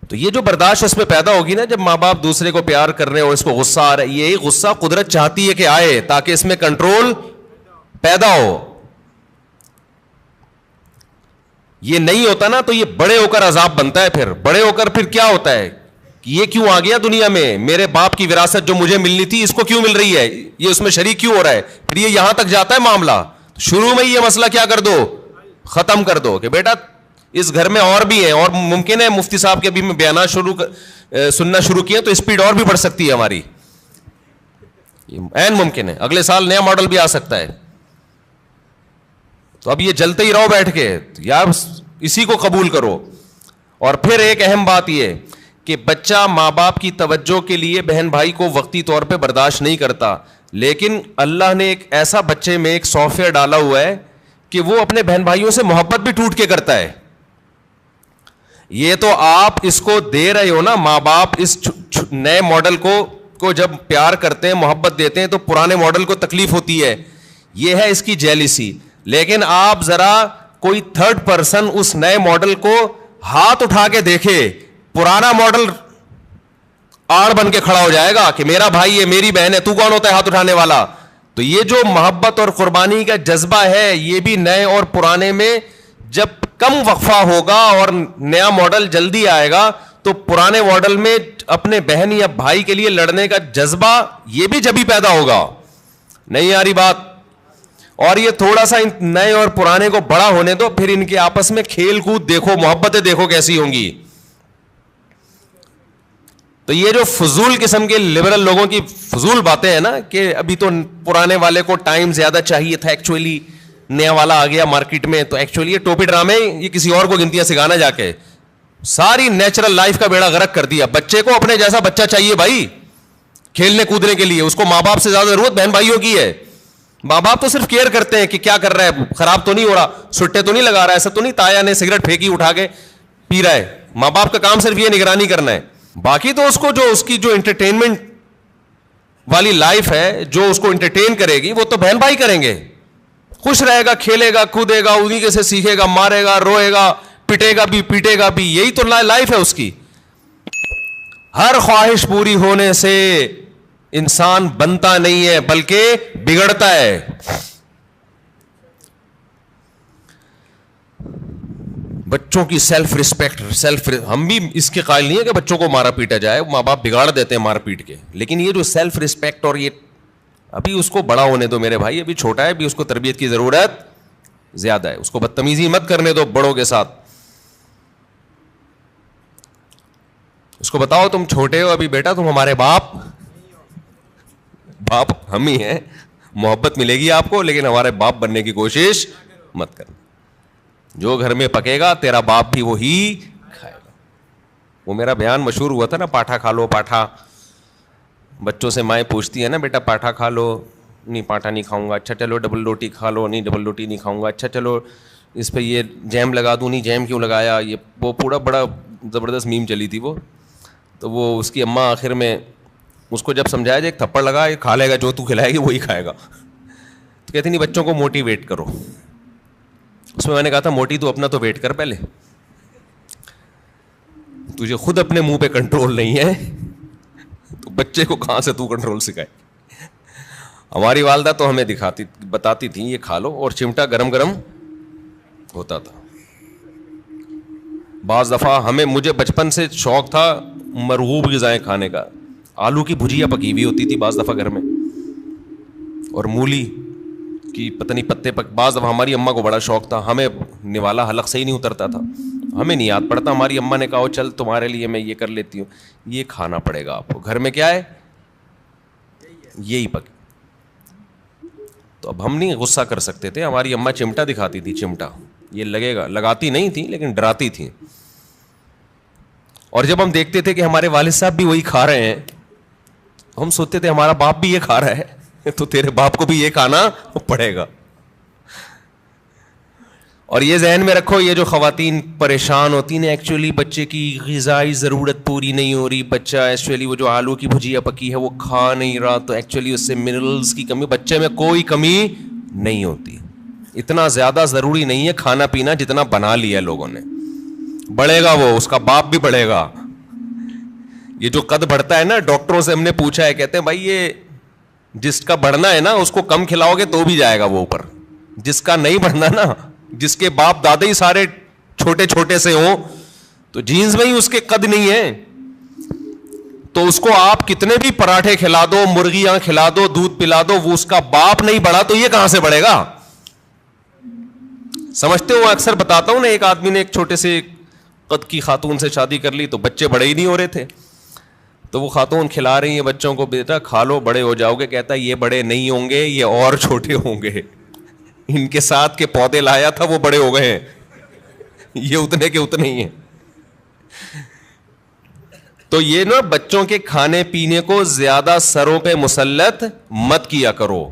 تو یہ جو برداشت اس میں پیدا ہوگی نا, جب ماں باپ دوسرے کو پیار کر رہے ہیں اور اس کو غصہ آ رہا ہے, یہی غصہ قدرت چاہتی ہے کہ آئے تاکہ اس میں کنٹرول پیدا ہو. یہ نہیں ہوتا نا تو یہ بڑے ہو کر عذاب بنتا ہے. پھر بڑے ہو کر پھر کیا ہوتا ہے کہ یہ کیوں آ گیا دنیا میں, میرے باپ کی وراثت جو مجھے ملنی تھی اس کو کیوں مل رہی ہے, یہ اس میں شریک کیوں ہو رہا ہے. پھر یہ یہاں تک جاتا ہے معاملہ. شروع میں یہ مسئلہ کیا کر دو, ختم کر دو کہ بیٹا اس گھر میں اور بھی ہیں, اور ممکن ہے مفتی صاحب کے ابھی میں بیانات سننا شروع کیے تو اسپیڈ اور بھی بڑھ سکتی ہے ہماری, عین ممکن ہے. اگلے سال نیا ماڈل بھی آ سکتا ہے. تو اب یہ جلتے ہی رہو بیٹھ کے, یا اسی کو قبول کرو. اور پھر ایک اہم بات یہ کہ بچہ ماں باپ کی توجہ کے لیے بہن بھائی کو وقتی طور پہ برداشت نہیں کرتا, لیکن اللہ نے ایک ایسا بچے میں ایک سافٹ ویئر ڈالا ہوا ہے کہ وہ اپنے بہن بھائیوں سے محبت بھی ٹوٹ کے کرتا ہے. یہ تو آپ اس کو دے رہے ہو نا, ماں باپ اس نئے ماڈل کو جب پیار کرتے ہیں, محبت دیتے ہیں, تو پرانے ماڈل کو تکلیف ہوتی ہے. یہ ہے اس کی جیلسی. لیکن آپ ذرا کوئی تھرڈ پرسن اس نئے ماڈل کو ہاتھ اٹھا کے دیکھے, پرانا ماڈل آڑ بن کے کھڑا ہو جائے گا کہ میرا بھائی ہے, میری بہن ہے, تو کون ہوتا ہے ہاتھ اٹھانے والا. تو یہ جو محبت اور قربانی کا جذبہ ہے, یہ بھی نئے اور پرانے میں جب کم وقفہ ہوگا اور نیا ماڈل جلدی آئے گا, تو پرانے ماڈل میں اپنے بہن یا بھائی کے لیے لڑنے کا جذبہ یہ بھی جبھی پیدا ہوگا. نہیں آ رہی بات؟ اور یہ تھوڑا سا نئے اور پرانے کو بڑا ہونے دو, پھر ان کے آپس میں کھیل کود دیکھو, محبتیں دیکھو کیسی ہوں گی. تو یہ جو فضول قسم کے لبرل لوگوں کی فضول باتیں ہیں نا کہ ابھی تو پرانے والے کو ٹائم زیادہ چاہیے تھا, ایکچولی نیا والا آ گیا مارکیٹ میں, تو ایکچولی یہ ٹوپی ڈرامے یہ کسی اور کو گنتیاں سکھانا جا کے ساری نیچرل لائف کا بیڑا غرق کر دیا. بچے کو اپنے جیسا بچہ چاہیے بھائی کھیلنے کودنے کے لیے, اس کو ماں باپ سے زیادہ ضرورت بہن بھائیوں کی ہے. ماں باپ تو صرف کیئر کرتے ہیں کہ کیا کر رہا ہے, خراب تو نہیں ہو رہا, سٹے تو نہیں لگا رہا ہے, ایسا تو نہیں تایا نے سگریٹ پھینکی اٹھا کے پی رہا ہے. ماں باپ کا کام صرف یہ نگرانی کرنا ہے. باقی تو اس کو جو اس کی جو انٹرٹینمنٹ والی لائف ہے, جو اس کو انٹرٹین کرے گی, وہ تو بہن بھائی کریں گے. خوش رہے گا, کھیلے گا, کودے گا, انہیں کے سے سیکھے گا, مارے گا, روئے گا, پٹے گا بھی, پیٹے گا بھی. یہی تو لائف ہے اس کی. ہر خواہش پوری ہونے سے انسان بنتا نہیں ہے بلکہ بگڑتا ہے. بچوں کی سیلف رسپیکٹ, ہم بھی اس کے قائل نہیں ہے کہ بچوں کو مارا پیٹا جائے, ماں باپ بگاڑ دیتے ہیں مار پیٹ کے, لیکن یہ جو سیلف رسپیکٹ اور یہ ابھی اس کو بڑا ہونے دو میرے بھائی, ابھی چھوٹا ہے, ابھی اس کو تربیت کی ضرورت زیادہ ہے. اس کو بدتمیزی مت کرنے دو بڑوں کے ساتھ. اس کو بتاؤ تم چھوٹے ہو ابھی بیٹا, تم ہمارے باپ ہم ہی ہیں, محبت ملے گی آپ کو, لیکن ہمارے باپ بننے کی کوشش مت کرنا. جو گھر میں پکے گا تیرا باپ بھی وہی کھائے گا. وہ میرا بیان مشہور ہوا تھا نا, پاٹھا کھا لو پاٹھا. بچوں سے مائیں پوچھتی ہیں نا, بیٹا پاٹھا کھا لو, نہیں پاٹھا نہیں کھاؤں گا. اچھا چلو ڈبل روٹی کھا لو, نہیں ڈبل روٹی نہیں کھاؤں گا. اچھا چلو اس پہ یہ جیم لگا دوں, نہیں جیم کیوں لگایا. یہ وہ پورا بڑا زبردست میم چلی تھی وہ. تو وہ اس کی اماں آخر میں اس کو جب سمجھایا جائے ایک تھپڑ لگا, یہ کھا لے گا, جو تو کھلائے گی وہی کھائے گا. تو کہتے نہیں بچوں کو موٹیویٹ کرو. اس میں نے کہا تھا موٹی تو اپنا تو ویٹ کر, پہلے تجھے خود اپنے منہ پہ کنٹرول نہیں ہے تو بچے کو کہاں سے تو کنٹرول سکھائے. ہماری والدہ تو ہمیں بتاتی تھی یہ کھا لو, اور چمٹا گرم گرم ہوتا تھا. بعض دفعہ مجھے بچپن سے شوق تھا مرغوب غذائیں کھانے کا. آلو کی بھجیا پکی ہوئی ہوتی تھی بعض دفعہ گھر میں, اور مولی کی پتہ نہیں پتے بعض دفعہ ہماری اماں کو بڑا شوق تھا. ہمیں نوالا حلق سے ہی نہیں اترتا تھا, ہمیں نہیں یاد پڑتا. ہماری اماں نے کہا چل تمہارے لیے میں یہ کر لیتی ہوں, یہ کھانا پڑے گا آپ کو. گھر میں کیا ہے, یہی پک. تو اب ہم نہیں غصہ کر سکتے تھے. ہماری اماں چمٹا دکھاتی تھی, چمٹا یہ لگے گا, لگاتی نہیں تھی لیکن ڈراتی تھی. اور جب ہم دیکھتے تھے کہ ہمارے والد صاحب بھی وہی کھا رہے ہیں, ہم سوچتے تھے ہمارا باپ بھی یہ کھا رہا ہے تو تیرے باپ کو بھی یہ کھانا پڑے گا. اور یہ ذہن میں رکھو, یہ جو خواتین پریشان ہوتی ہیں ایکچولی بچے کی غذائی ضرورت پوری نہیں ہو رہی, بچہ ایکچولی وہ جو آلو کی بھجیا پکی ہے وہ کھا نہیں رہا, تو ایکچولی اس سے منرلز کی کمی, بچے میں کوئی کمی نہیں ہوتی. اتنا زیادہ ضروری نہیں ہے کھانا پینا جتنا بنا لیا لوگوں نے. بڑھے گا وہ, اس کا باپ بھی بڑھے گا. یہ جو قد بڑھتا ہے نا, ڈاکٹروں سے ہم نے پوچھا ہے, کہتے ہیں بھائی یہ جس کا بڑھنا ہے نا اس کو کم کھلاؤ گے تو بھی جائے گا وہ اوپر, جس کا نہیں بڑھنا نا, جس کے باپ دادا ہی سارے چھوٹے چھوٹے سے ہوں تو جینز میں ہی اس کے قد نہیں ہے, تو اس کو آپ کتنے بھی پراٹھے کھلا دو, مرغیاں کھلا دو, دودھ پلا دو, وہ اس کا باپ نہیں بڑھا تو یہ کہاں سے بڑھے گا. سمجھتے ہو, اکثر بتاتا ہوں نا, ایک آدمی نے ایک چھوٹے سے قد کی خاتون سے شادی کر لی تو بچے بڑے ہی نہیں ہو رہے تھے, تو وہ خاتون کھلا رہی ہیں بچوں کو, بیٹا کھا لو بڑے ہو جاؤ گے. کہتا ہے یہ بڑے نہیں ہوں گے, یہ اور چھوٹے ہوں گے, ان کے ساتھ کے پودے لایا تھا وہ بڑے ہو گئے ہیں, یہ اتنے کے اتنے ہی ہیں. تو یہ نا بچوں کے کھانے پینے کو زیادہ سروں پہ مسلط مت کیا کرو,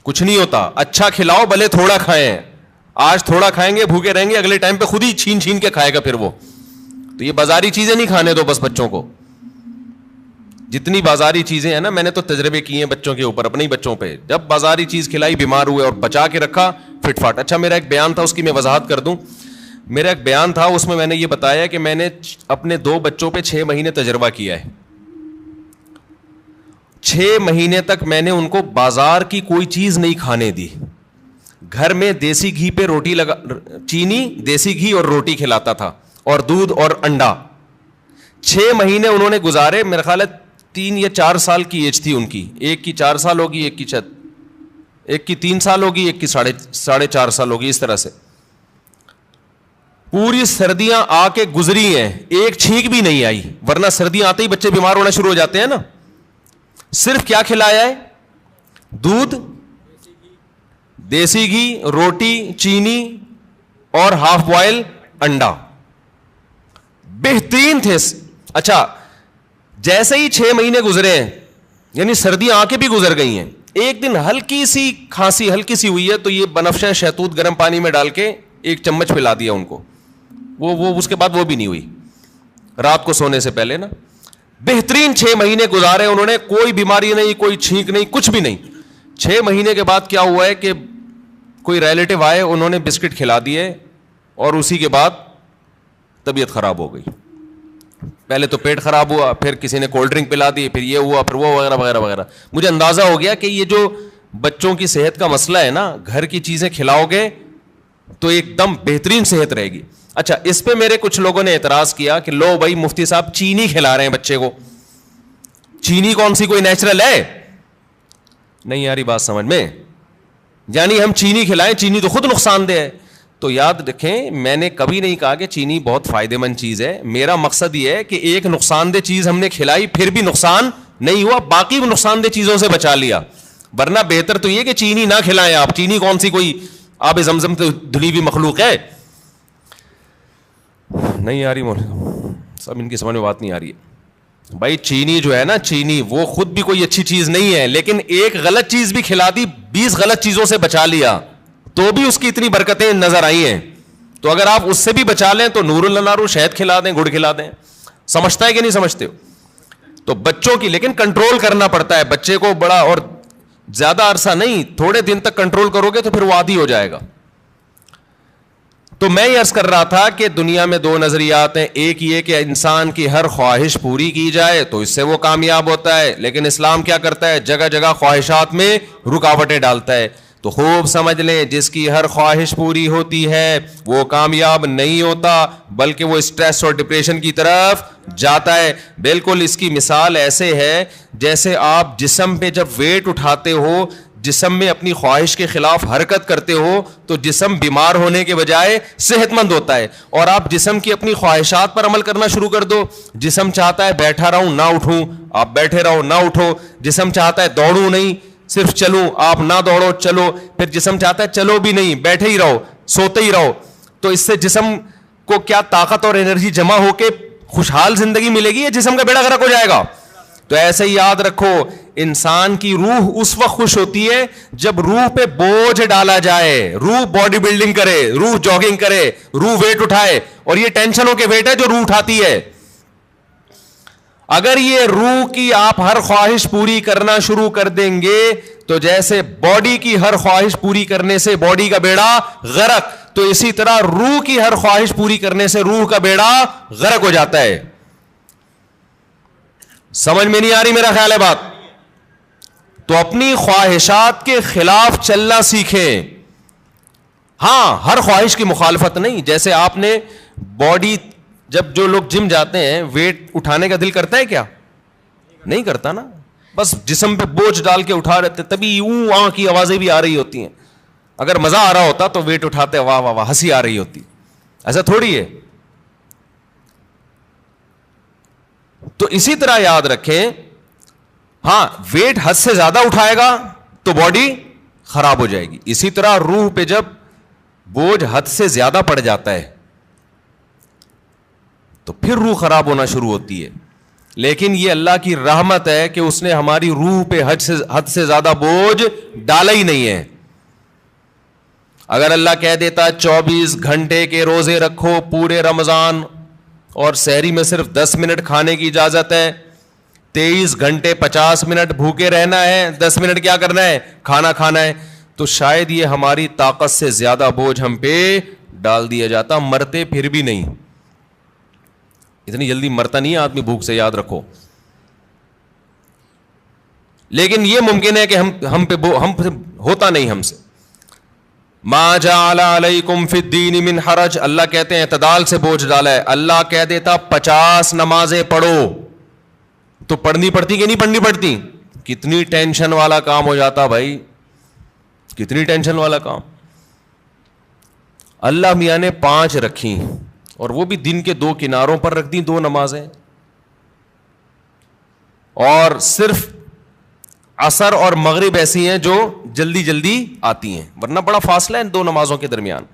کچھ نہیں ہوتا. اچھا کھلاؤ بھلے تھوڑا کھائیں, آج تھوڑا کھائیں گے بھوکے رہیں گے, اگلے ٹائم پہ خود ہی چھین چھین کے کھائے گا پھر وہ. تو یہ بازاری چیزیں نہیں کھانے دو بس بچوں کو. جتنی بازاری چیزیں ہیں نا, میں نے تو تجربے کیے ہیں بچوں کے اوپر, اپنے ہی بچوں پہ, جب بازاری چیز کھلائی بیمار ہوئے اور بچا کے رکھا فٹ فاٹ. اچھا میرا ایک بیان تھا, اس کی میں وضاحت کر دوں. میرا ایک بیان تھا, اس میں نے یہ بتایا کہ میں نے اپنے 2 بچوں پہ 6 مہینے تجربہ کیا ہے. 6 مہینے تک میں نے ان کو بازار کی کوئی چیز نہیں کھانے دی. گھر میں دیسی گھی پہ روٹی لگا, چینی, دیسی گھی اور روٹی کھلاتا تھا, اور دودھ اور انڈا. 6 مہینے انہوں نے گزارے. میرا خیال ہے 3 یا 4 سال کی ایج تھی ان کی, ایک کی 4 سال ہوگی, ایک کی 3 سال ہوگی, ایک کی 4.5 سال ہوگی, اس طرح سے. پوری سردیاں آ کے گزری ہیں, ایک چھینک بھی نہیں آئی, ورنہ سردیاں آتے ہی بچے بیمار ہونا شروع ہو جاتے ہیں نا. صرف کیا کھلایا ہے, دودھ, دیسی گھی, روٹی, چینی اور ہاف بوائل انڈا. بہترین تھے. اچھا جیسے ہی 6 مہینے گزرے ہیں, یعنی سردیاں آ کے بھی گزر گئی ہیں, ایک دن ہلکی سی کھانسی ہلکی سی ہوئی ہے تو یہ بنفشہ شہتوت گرم پانی میں ڈال کے 1 چمچ پلا دیا ان کو. وہ اس کے بعد وہ بھی نہیں ہوئی رات کو سونے سے پہلے نا. بہترین 6 مہینے گزارے انہوں نے, کوئی بیماری نہیں, کوئی چھینک نہیں, کچھ بھی نہیں. 6 مہینے کے بعد کیا ہوا ہے کہ کوئی ریلیٹو آئے, انہوں نے بسکٹ کھلا دیے اور اسی کے بعد طبیعت خراب ہو گئی. پہلے تو پیٹ خراب ہوا, پھر کسی نے کولڈ ڈرنک پلا دی, پھر یہ ہوا, پھر وہ وغیرہ وغیرہ وغیرہ. مجھے اندازہ ہو گیا کہ یہ جو بچوں کی صحت کا مسئلہ ہے نا, گھر کی چیزیں کھلاؤ گے تو ایک دم بہترین صحت رہے گی. اچھا اس پہ میرے کچھ لوگوں نے اعتراض کیا کہ لو بھائی مفتی صاحب چینی کھلا رہے ہیں بچے کو, چینی کون سی کوئی نیچرل ہے؟ نہیں یاری بات سمجھ میں, یعنی ہم چینی کھلائیں, چینی تو خود نقصان دہ ہے. تو یاد رکھیں میں نے کبھی نہیں کہا کہ چینی بہت فائدے مند چیز ہے. میرا مقصد یہ ہے کہ ایک نقصان دہ چیز ہم نے کھلائی پھر بھی نقصان نہیں ہوا, باقی نقصان دہ چیزوں سے بچا لیا. ورنہ بہتر تو یہ کہ چینی نہ کھلائیں آپ. چینی کون سی کوئی آب زمزم تو دھلی ہوئی مخلوق ہے؟ نہیں آ رہی سب ان کی سمجھ میں بات نہیں آ رہی ہے بھائی. چینی جو ہے نا, چینی وہ خود بھی کوئی اچھی چیز نہیں ہے, لیکن ایک غلط چیز بھی کھلا دی, 20 غلط چیزوں سے بچا لیا, تو بھی اس کی اتنی برکتیں نظر آئی ہیں. تو اگر آپ اس سے بھی بچا لیں تو نور النارو, شہد کھلا دیں, گڑ کھلا دیں. سمجھتا ہے کہ نہیں سمجھتے ہو؟ تو بچوں کی لیکن کنٹرول کرنا پڑتا ہے. بچے کو بڑا اور زیادہ عرصہ نہیں, تھوڑے دن تک کنٹرول کرو گے تو پھر وہ عادی ہو جائے گا. تو میں یہ عرض کر رہا تھا کہ دنیا میں 2 نظریات ہیں. ایک یہ کہ انسان کی ہر خواہش پوری کی جائے تو اس سے وہ کامیاب ہوتا ہے, لیکن اسلام کیا کرتا ہے, جگہ جگہ خواہشات میں رکاوٹیں ڈالتا ہے. تو خوب سمجھ لیں, جس کی ہر خواہش پوری ہوتی ہے وہ کامیاب نہیں ہوتا, بلکہ وہ اسٹریس اور ڈپریشن کی طرف جاتا ہے. بالکل اس کی مثال ایسے ہے جیسے آپ جسم پہ جب ویٹ اٹھاتے ہو, جسم میں اپنی خواہش کے خلاف حرکت کرتے ہو تو جسم بیمار ہونے کے بجائے صحت مند ہوتا ہے. اور آپ جسم کی اپنی خواہشات پر عمل کرنا شروع کر دو, جسم چاہتا ہے بیٹھا رہوں نہ اٹھوں, آپ بیٹھے رہو نہ اٹھو. جسم چاہتا ہے دوڑوں نہیں, صرف چلوں, آپ نہ دوڑو چلو. پھر جسم چاہتا ہے چلو بھی نہیں, بیٹھے ہی رہو, سوتے ہی رہو. تو اس سے جسم کو کیا طاقت اور انرجی جمع ہو کے خوشحال زندگی ملے گی یا جسم کا بیڑا غرق ہو جائے گا؟ تو ایسے ہی یاد رکھو، انسان کی روح اس وقت خوش ہوتی ہے جب روح پہ بوجھ ڈالا جائے، روح باڈی بلڈنگ کرے، روح جاگنگ کرے، روح ویٹ اٹھائے، اور یہ ٹینشنوں کے ویٹ ہے جو روح اٹھاتی ہے۔ اگر یہ روح کی آپ ہر خواہش پوری کرنا شروع کر دیں گے تو جیسے باڈی کی ہر خواہش پوری کرنے سے باڈی کا بیڑا غرق، تو اسی طرح روح کی ہر خواہش پوری کرنے سے روح کا بیڑا غرق ہو جاتا ہے۔ سمجھ میں نہیں آ رہی میرا خیال ہے بات؟ تو اپنی خواہشات کے خلاف چلنا سیکھیں۔ ہاں، ہر خواہش کی مخالفت نہیں۔ جیسے آپ نے باڈی، جب جو لوگ جم جاتے ہیں ویٹ اٹھانے کا دل کرتا ہے کیا؟ نہیں کرتا نا، بس جسم پہ بوجھ ڈال کے اٹھا رہتے، تبھی اوں کی آوازیں بھی آ رہی ہوتی ہیں۔ اگر مزہ آ رہا ہوتا تو ویٹ اٹھاتے واہ واہ واہ ہنسی آ رہی ہوتی، ایسا تھوڑی ہے۔ تو اسی طرح یاد رکھیں، ہاں ویٹ حد سے زیادہ اٹھائے گا تو باڈی خراب ہو جائے گی، اسی طرح روح پہ جب بوجھ حد سے زیادہ پڑ جاتا ہے تو پھر روح خراب ہونا شروع ہوتی ہے۔ لیکن یہ اللہ کی رحمت ہے کہ اس نے ہماری روح پہ حد سے زیادہ بوجھ ڈالا ہی نہیں ہے۔ اگر اللہ کہہ دیتا 24 گھنٹے کے روزے رکھو پورے رمضان اور سحری میں صرف 10 منٹ کھانے کی اجازت ہے، 23 گھنٹے 50 منٹ بھوکے رہنا ہے، 10 منٹ کیا کرنا ہے؟ کھانا کھانا ہے، تو شاید یہ ہماری طاقت سے زیادہ بوجھ ہم پہ ڈال دیا جاتا، مرتے پھر بھی نہیں۔ اتنی جلدی مرتا نہیں ہے آدمی بھوک سے، یاد رکھو۔ لیکن یہ ممکن ہے کہ ہم پہ ہوتا نہیں ہم سے۔ ما جعل علیکم فی الدین من حرج، اللہ کہتے ہیں اعتدال سے بوجھ ڈالا ہے۔ اللہ کہہ دیتا 50 نمازیں پڑھو تو پڑھنی پڑتی کہ نہیں پڑھنی پڑتی؟ کتنی ٹینشن والا کام ہو جاتا بھائی، کتنی ٹینشن والا کام۔ اللہ میاں نے 5 رکھی، اور وہ بھی دن کے 2 کناروں پر رکھ دی 2 نمازیں، اور صرف عصر اور مغرب ایسی ہیں جو جلدی جلدی آتی ہیں، ورنہ بڑا فاصلہ ہے ان 2 نمازوں کے درمیان۔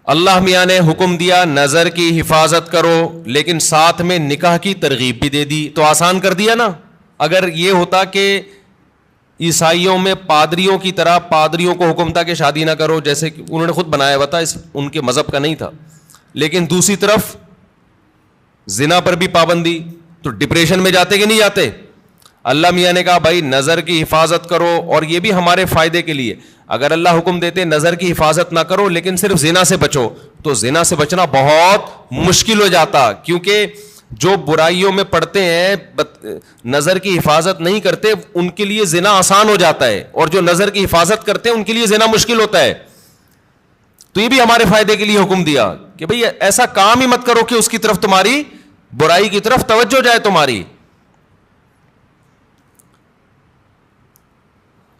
اللہ میاں نے حکم دیا نظر کی حفاظت کرو، لیکن ساتھ میں نکاح کی ترغیب بھی دے دی، تو آسان کر دیا نا۔ اگر یہ ہوتا کہ عیسائیوں میں پادریوں کی طرح پادریوں کو حکم تھا کہ شادی نہ کرو، جیسے کہ انہوں نے خود بنایا ہوا تھا، ان کے مذہب کا نہیں تھا، لیکن دوسری طرف زنا پر بھی پابندی، تو ڈپریشن میں جاتے کہ نہیں جاتے؟ اللہ میاں نے کہا بھائی نظر کی حفاظت کرو، اور یہ بھی ہمارے فائدے کے لیے۔ اگر اللہ حکم دیتے نظر کی حفاظت نہ کرو لیکن صرف زنا سے بچو، تو زنا سے بچنا بہت مشکل ہو جاتا، کیونکہ جو برائیوں میں پڑتے ہیں نظر کی حفاظت نہیں کرتے ان کے لیے زنا آسان ہو جاتا ہے، اور جو نظر کی حفاظت کرتے ہیں ان کے لیے زنا مشکل ہوتا ہے۔ تو یہ بھی ہمارے فائدے کے لیے حکم دیا کہ بھئی ایسا کام ہی مت کرو کہ اس کی طرف تمہاری برائی کی طرف توجہ جائے تمہاری۔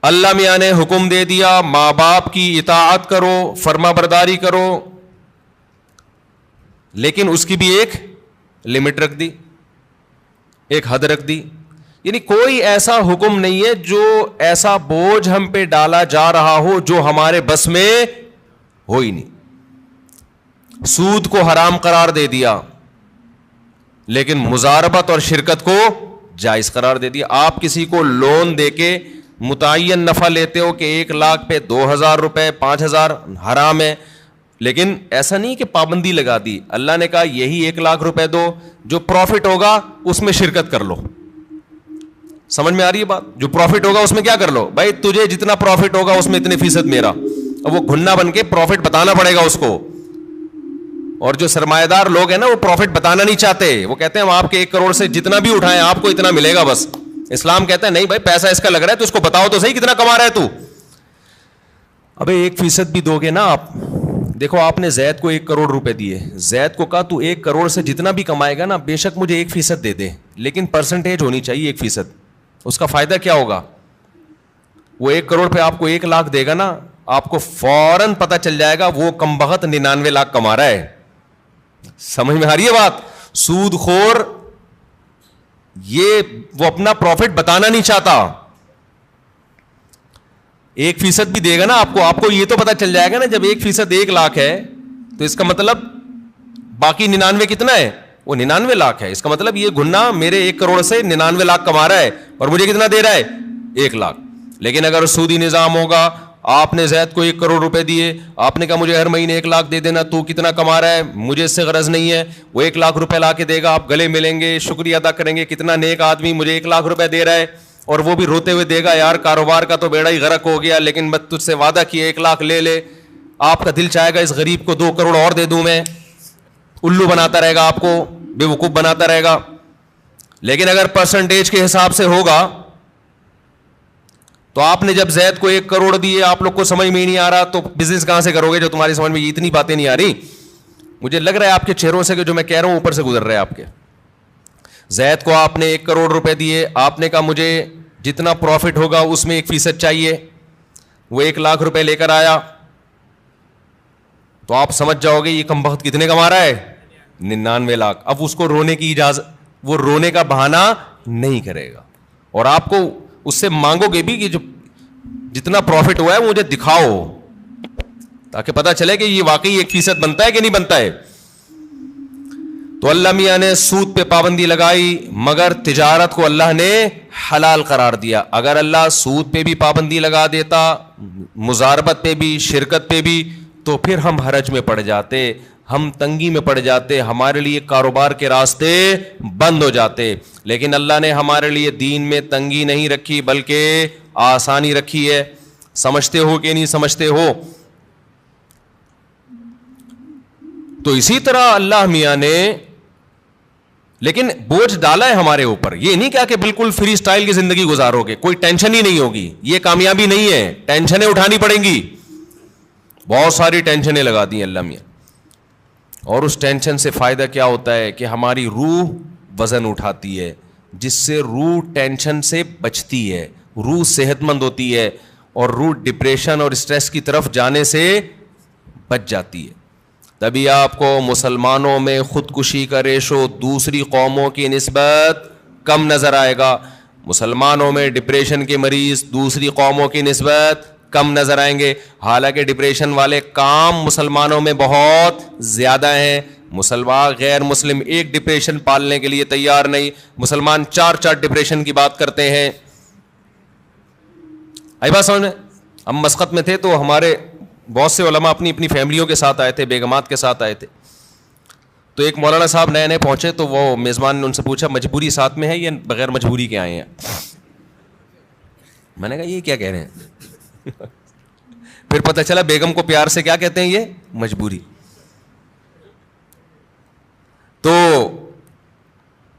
اللہ میاں نے حکم دے دیا ماں باپ کی اطاعت کرو، فرما برداری کرو، لیکن اس کی بھی ایک لمٹ رکھ دی، ایک حد رکھ دی۔ یعنی کوئی ایسا حکم نہیں ہے جو ایسا بوجھ ہم پہ ڈالا جا رہا ہو جو ہمارے بس میں ہو ہی نہیں۔ سود کو حرام قرار دے دیا، لیکن مزاربت اور شرکت کو جائز قرار دے دیا۔ آپ کسی کو لون دے کے متعین نفع لیتے ہو کہ 1 لاکھ پہ 2,000 روپے 5,000 حرام ہے، لیکن ایسا نہیں کہ پابندی لگا دی۔ اللہ نے کہا یہی 1 لاکھ روپے دو، جو پروفٹ ہوگا اس میں شرکت کر لو۔ سمجھ میں آ رہی ہے بات؟ جو پروفٹ ہوگا اس میں کیا کر لو بھائی، تجھے جتنا پروفٹ ہوگا اس میں اتنے فیصد میرا، اور وہ گھننا بن کے پروفٹ بتانا پڑے گا اس کو۔ اور جو سرمایہ دار لوگ ہیں نا وہ پروفٹ بتانا نہیں چاہتے، وہ کہتے ہیں ہم آپ کے 1 کروڑ سے جتنا بھی اٹھائیں آپ کو اتنا ملے گا بس۔ اسلام کہتا ہے نہیں بھائی، پیسہ اس کا لگ رہا ہے تو اس کو بتاؤ تو صحیح کتنا کما رہا ہے تو۔ ابے 1% بھی دو گے نا آپ، دیکھو آپ نے زید کو 1 کروڑ روپے دیے، زید کو کہا تو 1 کروڑ سے جتنا بھی کمائے گا نا بے شک مجھے 1% دے دے، لیکن پرسنٹیج ہونی چاہیے 1%۔ اس کا فائدہ کیا ہوگا؟ وہ 1 کروڑ پہ آپ کو 1 لاکھ دے گا نا، آپ کو فوراً پتہ چل جائے گا وہ کم بخت 99 لاکھ کما رہا ہے۔ سمجھ میں آ رہی ہے بات؟ سود خور یہ وہ اپنا پروفٹ بتانا نہیں چاہتا۔ 1% بھی دے گا نا آپ کو یہ تو پتا چل جائے گا نا, جب 1% 1 لاکھ ہے تو اس کا مطلب باقی 99 کتنا ہے, وہ 99 لاکھ ہے. اس کا مطلب یہ گھنا میرے 1 کروڑ سے 99 لاکھ کما رہا ہے اور مجھے کتنا دے رہا ہے, 1 لاکھ. لیکن اگر سودی نظام ہوگا, آپ نے زید کو 1 کروڑ روپے دیے, آپ نے کہا مجھے ہر مہینے 1 لاکھ دے دینا, تو کتنا کما رہا ہے, مجھے اس سے غرض نہیں ہے. وہ 1 لاکھ روپے لا کے دے گا, آپ گلے ملیں گے, شکریہ ادا کریں گے, کتنا نیک آدمی مجھے 1 لاکھ روپے دے رہا ہے, اور وہ بھی روتے ہوئے دے گا, یار کاروبار کا تو بیڑا ہی غرق ہو گیا, لیکن میں تجھ سے وعدہ کیا 1 لاکھ لے لے. آپ کا دل چاہے گا اس غریب کو 2 کروڑ اور دے دوں میں, الو بناتا رہے گا, آپ کو بے وقوف بناتا رہے گا. لیکن اگر پرسنٹیج کے حساب سے ہوگا تو آپ نے جب زید کو 1 کروڑ دیے, آپ لوگ کو سمجھ میں ہی نہیں آ رہا, تو بزنس کہاں سے کرو گے جو تمہاری سمجھ میں اتنی باتیں نہیں آ رہی. مجھے لگ رہا ہے آپ کے چہروں سے کہ جو میں کہہ رہا ہوں اوپر سے گزر رہا ہے آپ کے. زید کو آپ نے 1 کروڑ روپے دیے, آپ نے کہا مجھے جتنا پروفٹ ہوگا اس میں 1% چاہیے, وہ 1 لاکھ روپے لے کر آیا, تو آپ سمجھ جاؤ گے یہ کمبخت کتنے کما رہا ہے, 99 لاکھ. اب اس کو رونے کی اجازت, وہ رونے کا بہانہ نہیں کرے گا, اور آپ کو اس سے مانگو گے بھی کہ جو جتنا پروفٹ ہوا ہے مجھے دکھاؤ, تاکہ پتا چلے کہ یہ واقعی 1% بنتا ہے کہ نہیں بنتا ہے. تو اللہ میاں نے سود پہ پابندی لگائی, مگر تجارت کو اللہ نے حلال قرار دیا. اگر اللہ سود پہ بھی پابندی لگا دیتا, مزاربت پہ بھی, شرکت پہ بھی, تو پھر ہم حرج میں پڑ جاتے, ہم تنگی میں پڑ جاتے, ہمارے لیے کاروبار کے راستے بند ہو جاتے. لیکن اللہ نے ہمارے لیے دین میں تنگی نہیں رکھی بلکہ آسانی رکھی ہے. سمجھتے ہو کہ نہیں سمجھتے ہو؟ تو اسی طرح اللہ میاں نے لیکن بوجھ ڈالا ہے ہمارے اوپر. یہ نہیں کہا کہ بالکل فری سٹائل کی زندگی گزارو گے, کوئی ٹینشن ہی نہیں ہوگی. یہ کامیابی نہیں ہے, ٹینشنیں اٹھانی پڑیں گی. بہت ساری ٹینشنیں لگا دی اللہ میاں, اور اس ٹینشن سے فائدہ کیا ہوتا ہے کہ ہماری روح وزن اٹھاتی ہے, جس سے روح ٹینشن سے بچتی ہے, روح صحت مند ہوتی ہے, اور روح ڈپریشن اور اسٹریس کی طرف جانے سے بچ جاتی ہے. تبھی آپ کو مسلمانوں میں خودکشی کا ریشو دوسری قوموں کی نسبت کم نظر آئے گا. مسلمانوں میں ڈپریشن کے مریض دوسری قوموں کی نسبت کم نظر آئیں گے, حالانکہ ڈپریشن والے کام مسلمانوں میں بہت زیادہ ہیں. مسلمان غیر مسلم ایک ڈپریشن پالنے کے لیے تیار نہیں, مسلمان 4 ڈپریشن کی بات کرتے ہیں. آئی بات سمجھ میں؟ ہم مسقط میں تھے تو ہمارے بہت سے علماء اپنی اپنی فیملیوں کے ساتھ آئے تھے, بیگمات کے ساتھ آئے تھے. تو ایک مولانا صاحب نئے نئے پہنچے, تو وہ میزبان نے ان سے پوچھا مجبوری ساتھ میں ہے یا بغیر مجبوری کے آئے ہیں؟ میں نے کہا یہ کیا کہہ رہے ہیں؟ پھر پتہ چلا بیگم کو پیار سے کیا کہتے ہیں, یہ مجبوری. تو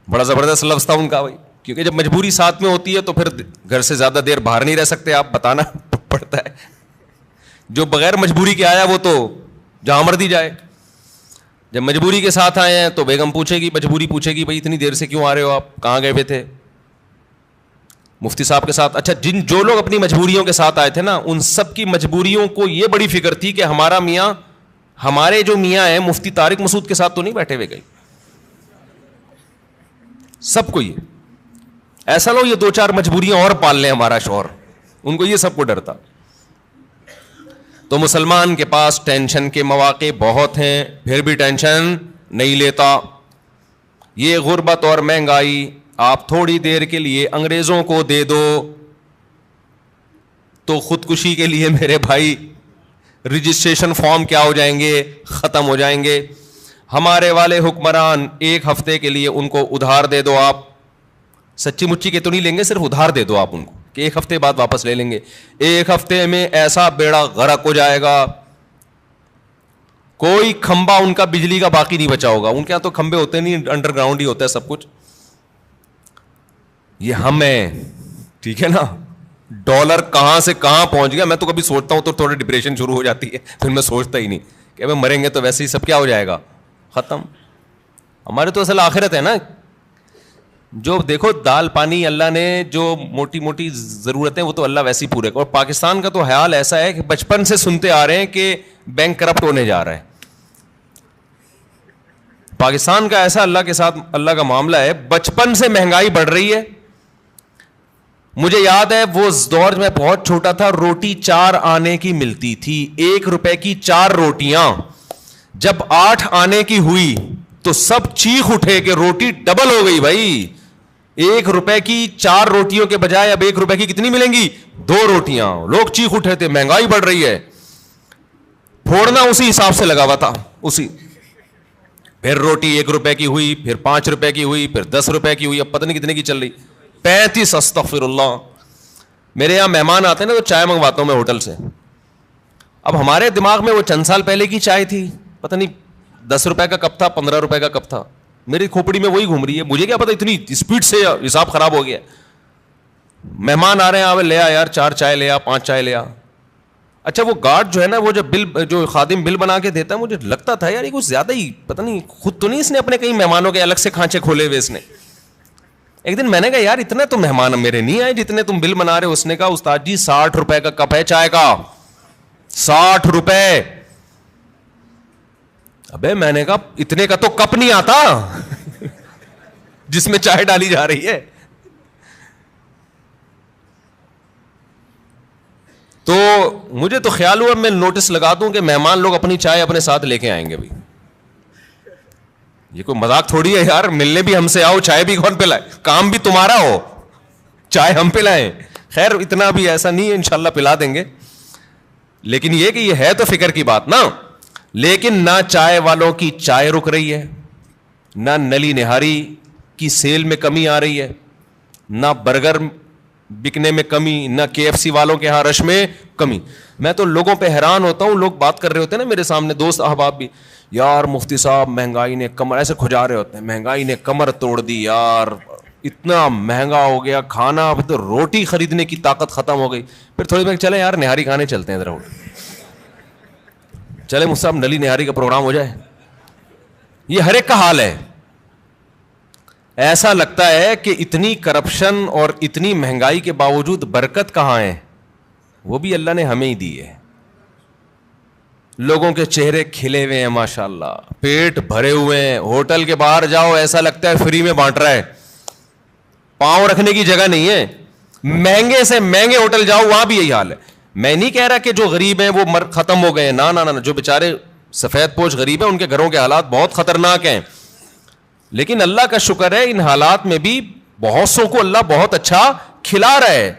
بڑا زبردست لفظ تھا ان کا بھائی, کیونکہ جب مجبوری ساتھ میں ہوتی ہے تو پھر گھر سے زیادہ دیر باہر نہیں رہ سکتے, آپ بتانا پڑتا ہے. جو بغیر مجبوری کے آیا وہ تو جہاں مرضی جائے. جب مجبوری کے ساتھ آئے ہیں تو بیگم پوچھے گی, مجبوری پوچھے گی بھائی اتنی دیر سے کیوں آ رہے ہو, آپ کہاں گئے ہوئے تھے؟ مفتی صاحب کے ساتھ. اچھا, جو لوگ اپنی مجبوریوں کے ساتھ آئے تھے نا, ان سب کی مجبوریوں کو یہ بڑی فکر تھی کہ ہمارا میاں, ہمارے جو میاں ہیں مفتی طارق مسعود کے ساتھ تو نہیں بیٹھے ہوئے گئے. سب کو یہ ایسا نہ ہو یہ 2-4 مجبوریاں اور پال لیں ہمارا شوہر, ان کو یہ سب کو ڈر تھا. تو مسلمان کے پاس ٹینشن کے مواقع بہت ہیں, پھر بھی ٹینشن نہیں لیتا. یہ غربت اور مہنگائی آپ تھوڑی دیر کے لیے انگریزوں کو دے دو تو خودکشی کے لیے میرے بھائی رجسٹریشن فارم کیا ہو جائیں گے, ختم ہو جائیں گے. ہمارے والے حکمران 1 ہفتے کے لیے ان کو ادھار دے دو, آپ سچی مچی کے تو نہیں لیں گے, صرف ادھار دے دو آپ ان کو کہ 1 ہفتے بعد واپس لے لیں گے. 1 ہفتے میں ایسا بیڑا غرق ہو جائے گا, کوئی کھمبا ان کا بجلی کا باقی نہیں بچا ہوگا. ان کے یہاں تو کھمبے ہوتے نہیں, انڈر گراؤنڈ ہی ہوتا ہے سب کچھ. یہ ہم ہیں, ٹھیک ہے نا. ڈالر کہاں سے کہاں پہنچ گیا, میں تو کبھی سوچتا ہوں تو تھوڑی ڈپریشن شروع ہو جاتی ہے, پھر میں سوچتا ہی نہیں کہ ہمیں مریں گے تو ویسے ہی سب کیا ہو جائے گا, ختم. ہمارے تو اصل آخرت ہے نا. جو دیکھو دال پانی اللہ نے جو موٹی موٹی ضرورتیں وہ تو اللہ ویسے ہی پورے. اور پاکستان کا تو حال ایسا ہے کہ بچپن سے سنتے آ رہے ہیں کہ بینک کرپٹ ہونے جا رہا ہے. پاکستان کا ایسا اللہ کے ساتھ اللہ کا معاملہ ہے, بچپن سے مہنگائی بڑھ رہی ہے. مجھے یاد ہے وہ دور میں بہت چھوٹا تھا, روٹی 4 آنے کی ملتی تھی, 1 روپے کی 4 روٹیاں. جب 8 آنے کی ہوئی تو سب چیخ اٹھے کہ روٹی ڈبل ہو گئی بھائی. 1 روپے کی 4 روٹیوں کے بجائے اب 1 روپے کی کتنی ملیں گی؟ 2 روٹیاں. لوگ چیخ اٹھے تھے مہنگائی بڑھ رہی ہے. پھوڑنا اسی حساب سے لگا ہوا تھا, اسی. پھر روٹی 1 روپے کی ہوئی, پھر 5 روپے کی ہوئی, پھر 10 روپے کی ہوئی, اب پتہ نہیں کتنے کی چل رہی. 35. استغفر اللہ. میرے یہاں مہمان آتے ہیں نا تو چائے منگواتا ہوں میں ہوٹل سے. اب ہمارے دماغ میں وہ چند سال پہلے کی چائے تھی, پتہ نہیں 10 روپے کا کپ تھا, 15 روپے کا کپ تھا. میری کھوپڑی میں وہی گھوم رہی ہے. مجھے کیا پتا اتنی اسپیڈ سے حساب خراب ہو گیا. مہمان آ رہے ہیں, آوے لے آ یار 4 چائے لے آ, 5 چائے لے آ. اچھا وہ گارڈ جو ہے نا, وہ جو خادم بل بنا کے دیتا ہے, مجھے لگتا تھا یار یہ کچھ زیادہ ہی, پتہ نہیں خود تو نہیں اس نے اپنے کئی مہمانوں کے الگ سے کھانچے کھولے ہوئے اس نے. ایک دن میں نے کہا یار اتنے تو مہمان میرے نہیں آئے جتنے تم بل بنا رہے ہو. اس نے کہا استاد جی 60 روپے کا کپ ہے چائے کا, 60 روپے. ابے میں نے کہا اتنے کا تو کپ نہیں آتا جس میں چائے ڈالی جا رہی ہے. تو مجھے تو خیال ہوا میں نوٹس لگا دوں کہ مہمان لوگ اپنی چائے اپنے ساتھ لے کے آئیں گے. بھائی یہ کوئی مذاق تھوڑی ہے یار, ملنے بھی ہم سے آؤ, چائے بھی کون پلائے, کام بھی تمہارا ہو, چائے ہم پلائیں. خیر اتنا بھی ایسا نہیں ہے, انشاءاللہ پلا دیں گے. لیکن یہ کہ یہ ہے تو فکر کی بات نا. لیکن نہ چائے والوں کی چائے رک رہی ہے, نہ نلی نہاری کی سیل میں کمی آ رہی ہے, نہ برگر بکنے میں کمی, نہ KFC والوں کے ہاں رش میں کمی. میں تو لوگوں پہ حیران ہوتا ہوں, لوگ بات کر رہے ہوتے ہیں نا میرے سامنے, دوست احباب بھی, یار مفتی صاحب مہنگائی نے کمر, ایسے کھجا رہے ہوتے ہیں, مہنگائی نے کمر توڑ دی یار, اتنا مہنگا ہو گیا کھانا, اب تو روٹی خریدنے کی طاقت ختم ہو گئی. پھر تھوڑی دیر چلے یار نہاری کھانے چلتے ہیں, ذرا چلے مجھ سے نلی نہاری کا پروگرام ہو جائے. یہ ہر ایک کا حال ہے. ایسا لگتا ہے کہ اتنی کرپشن اور اتنی مہنگائی کے باوجود برکت کہاں ہے؟ وہ بھی اللہ نے ہمیں ہی دی ہے. لوگوں کے چہرے کھلے ہوئے ہیں ماشاءاللہ, پیٹ بھرے ہوئے ہیں. ہوٹل کے باہر جاؤ ایسا لگتا ہے فری میں بانٹ رہا ہے, پاؤں رکھنے کی جگہ نہیں ہے. مہنگے سے مہنگے ہوٹل جاؤ وہاں بھی یہی حال ہے. میں نہیں کہہ رہا کہ جو غریب ہیں وہ ختم ہو گئے ہیں, نہ, جو بیچارے سفید پوش غریب ہیں ان کے گھروں کے حالات بہت خطرناک ہیں. لیکن اللہ کا شکر ہے ان حالات میں بھی بہت سو کو اللہ بہت اچھا کھلا رہا ہے.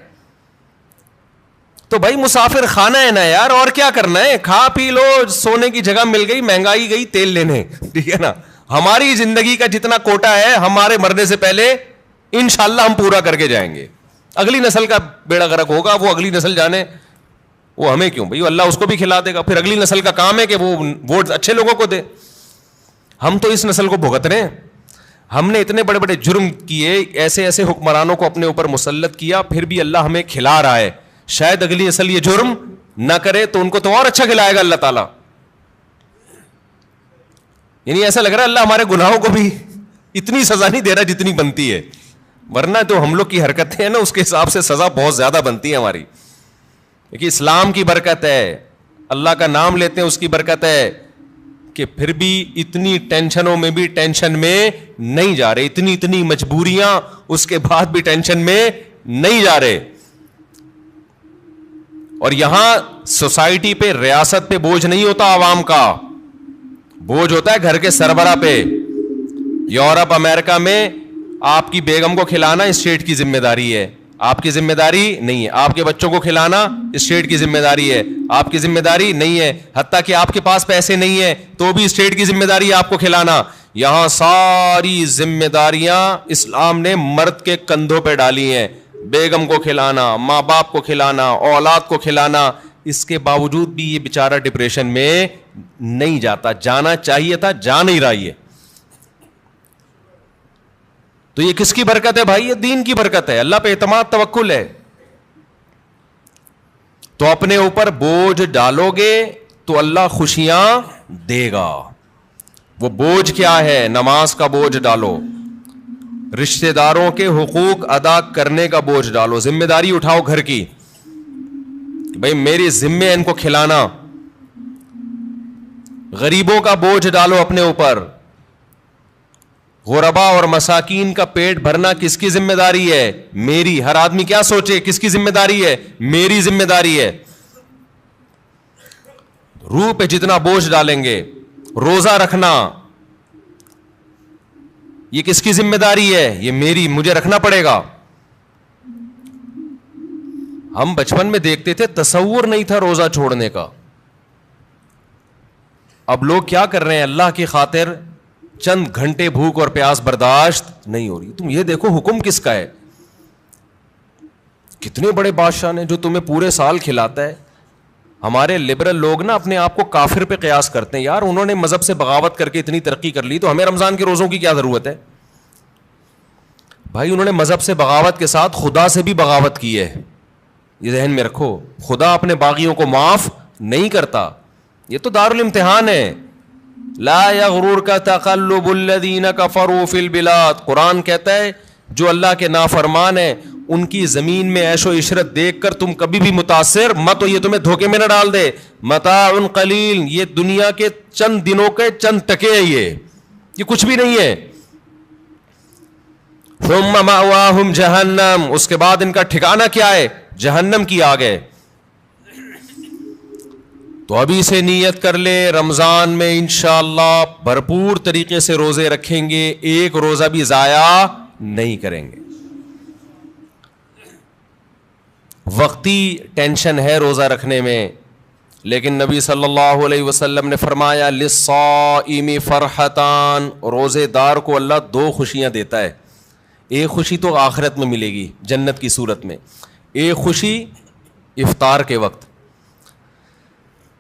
تو بھائی مسافر خانہ ہے نا یار, اور کیا کرنا ہے, کھا پی لو, سونے کی جگہ مل گئی, مہنگائی گئی تیل لینے, ٹھیک ہے نا. ہماری زندگی کا جتنا کوٹا ہے ہمارے مرنے سے پہلے انشاءاللہ ہم پورا کر کے جائیں گے. اگلی نسل کا بیڑا غرق ہوگا, وہ اگلی نسل جانے, وہ ہمیں کیوں بھائی, اللہ اس کو بھی کھلا دے گا. پھر اگلی نسل کا کام ہے کہ وہ ووٹ اچھے لوگوں کو دے. ہم تو اس نسل کو بھگت رہے ہیں. ہم نے اتنے بڑے بڑے جرم کیے, ایسے ایسے حکمرانوں کو اپنے اوپر مسلط کیا, پھر بھی اللہ ہمیں کھلا رہا ہے. شاید اگلی نسل یہ جرم نہ کرے تو ان کو تو اور اچھا کھلائے گا اللہ تعالیٰ. یعنی ایسا لگ رہا ہے اللہ ہمارے گناہوں کو بھی اتنی سزا نہیں دے رہا جتنی بنتی ہے, ورنہ تو ہم لوگ کی حرکتیں ہیں نا اس کے حساب سے سزا بہت زیادہ بنتی ہے ہماری. کہ اسلام کی برکت ہے, اللہ کا نام لیتے ہیں اس کی برکت ہے, کہ پھر بھی اتنی ٹینشنوں میں بھی ٹینشن میں نہیں جا رہے, اتنی مجبوریاں اس کے بعد بھی ٹینشن میں نہیں جا رہے. اور یہاں سوسائٹی پہ, ریاست پہ بوجھ نہیں ہوتا, عوام کا بوجھ ہوتا ہے گھر کے سربراہ پہ. یورپ امریکہ میں آپ کی بیگم کو کھلانا اسٹیٹ کی ذمہ داری ہے, آپ کی ذمہ داری نہیں ہے. آپ کے بچوں کو کھلانا اسٹیٹ کی ذمہ داری ہے, آپ کی ذمہ داری نہیں ہے. حتیٰ کہ آپ کے پاس پیسے نہیں ہیں تو بھی اسٹیٹ کی ذمہ داری ہے آپ کو کھلانا. یہاں ساری ذمہ داریاں اسلام نے مرد کے کندھوں پہ ڈالی ہیں. بیگم کو کھلانا, ماں باپ کو کھلانا, اولاد کو کھلانا. اس کے باوجود بھی یہ بیچارہ ڈپریشن میں نہیں جاتا, جانا چاہیے تھا, جا نہیں رہا. یہ تو یہ کس کی برکت ہے بھائی؟ یہ دین کی برکت ہے, اللہ پہ اعتماد توکل ہے. تو اپنے اوپر بوجھ ڈالو گے تو اللہ خوشیاں دے گا. وہ بوجھ کیا ہے؟ نماز کا بوجھ ڈالو, رشتہ داروں کے حقوق ادا کرنے کا بوجھ ڈالو, ذمہ داری اٹھاؤ گھر کی, بھائی میری ذمہ ہے ان کو کھلانا. غریبوں کا بوجھ ڈالو اپنے اوپر, غربا اور مساکین کا پیٹ بھرنا کس کی ذمہ داری ہے؟ میری. ہر آدمی کیا سوچے کس کی ذمہ داری ہے؟ میری ذمہ داری ہے. روح پہ جتنا بوجھ ڈالیں گے. روزہ رکھنا یہ کس کی ذمہ داری ہے؟ یہ میری, مجھے رکھنا پڑے گا. ہم بچپن میں دیکھتے تھے, تصور نہیں تھا روزہ چھوڑنے کا. اب لوگ کیا کر رہے ہیں؟ اللہ کی خاطر چند گھنٹے بھوک اور پیاس برداشت نہیں ہو رہی. تم یہ دیکھو حکم کس کا ہے. کتنے بڑے بادشاہ نے جو تمہیں پورے سال کھلاتا ہے. ہمارے لبرل لوگ نا اپنے آپ کو کافر پہ قیاس کرتے ہیں. یار انہوں نے مذہب سے بغاوت کر کے اتنی ترقی کر لی, تو ہمیں رمضان کے روزوں کی کیا ضرورت ہے؟ بھائی انہوں نے مذہب سے بغاوت کے ساتھ خدا سے بھی بغاوت کی ہے. یہ ذہن میں رکھو, خدا اپنے باغیوں کو معاف نہیں کرتا. یہ تو دارالامتحان ہے. لا یغررک تقلب الذین کفروا فی البلاد. قرآن کہتا ہے جو اللہ کے نافرمان ہیں ان کی زمین میں عیش و عشرت دیکھ کر تم کبھی بھی متاثر مت ہو, یہ تمہیں دھوکے میں نہ ڈال دے. متاع قلیل, یہ دنیا کے چند دنوں کے چند ٹکے ہیں, یہ کچھ بھی نہیں ہے. ثم مأواہم جہنم, اس کے بعد ان کا ٹھکانہ کیا ہے؟ جہنم کی آگ ہے. تو ابھی سے نیت کر لے, رمضان میں انشاءاللہ بھرپور طریقے سے روزے رکھیں گے, ایک روزہ بھی ضائع نہیں کریں گے. وقتی ٹینشن ہے روزہ رکھنے میں, لیکن نبی صلی اللہ علیہ وسلم نے فرمایا للصائم فرحتان, روزے دار کو اللہ دو خوشیاں دیتا ہے. ایک خوشی تو آخرت میں ملے گی جنت کی صورت میں, ایک خوشی افطار کے وقت.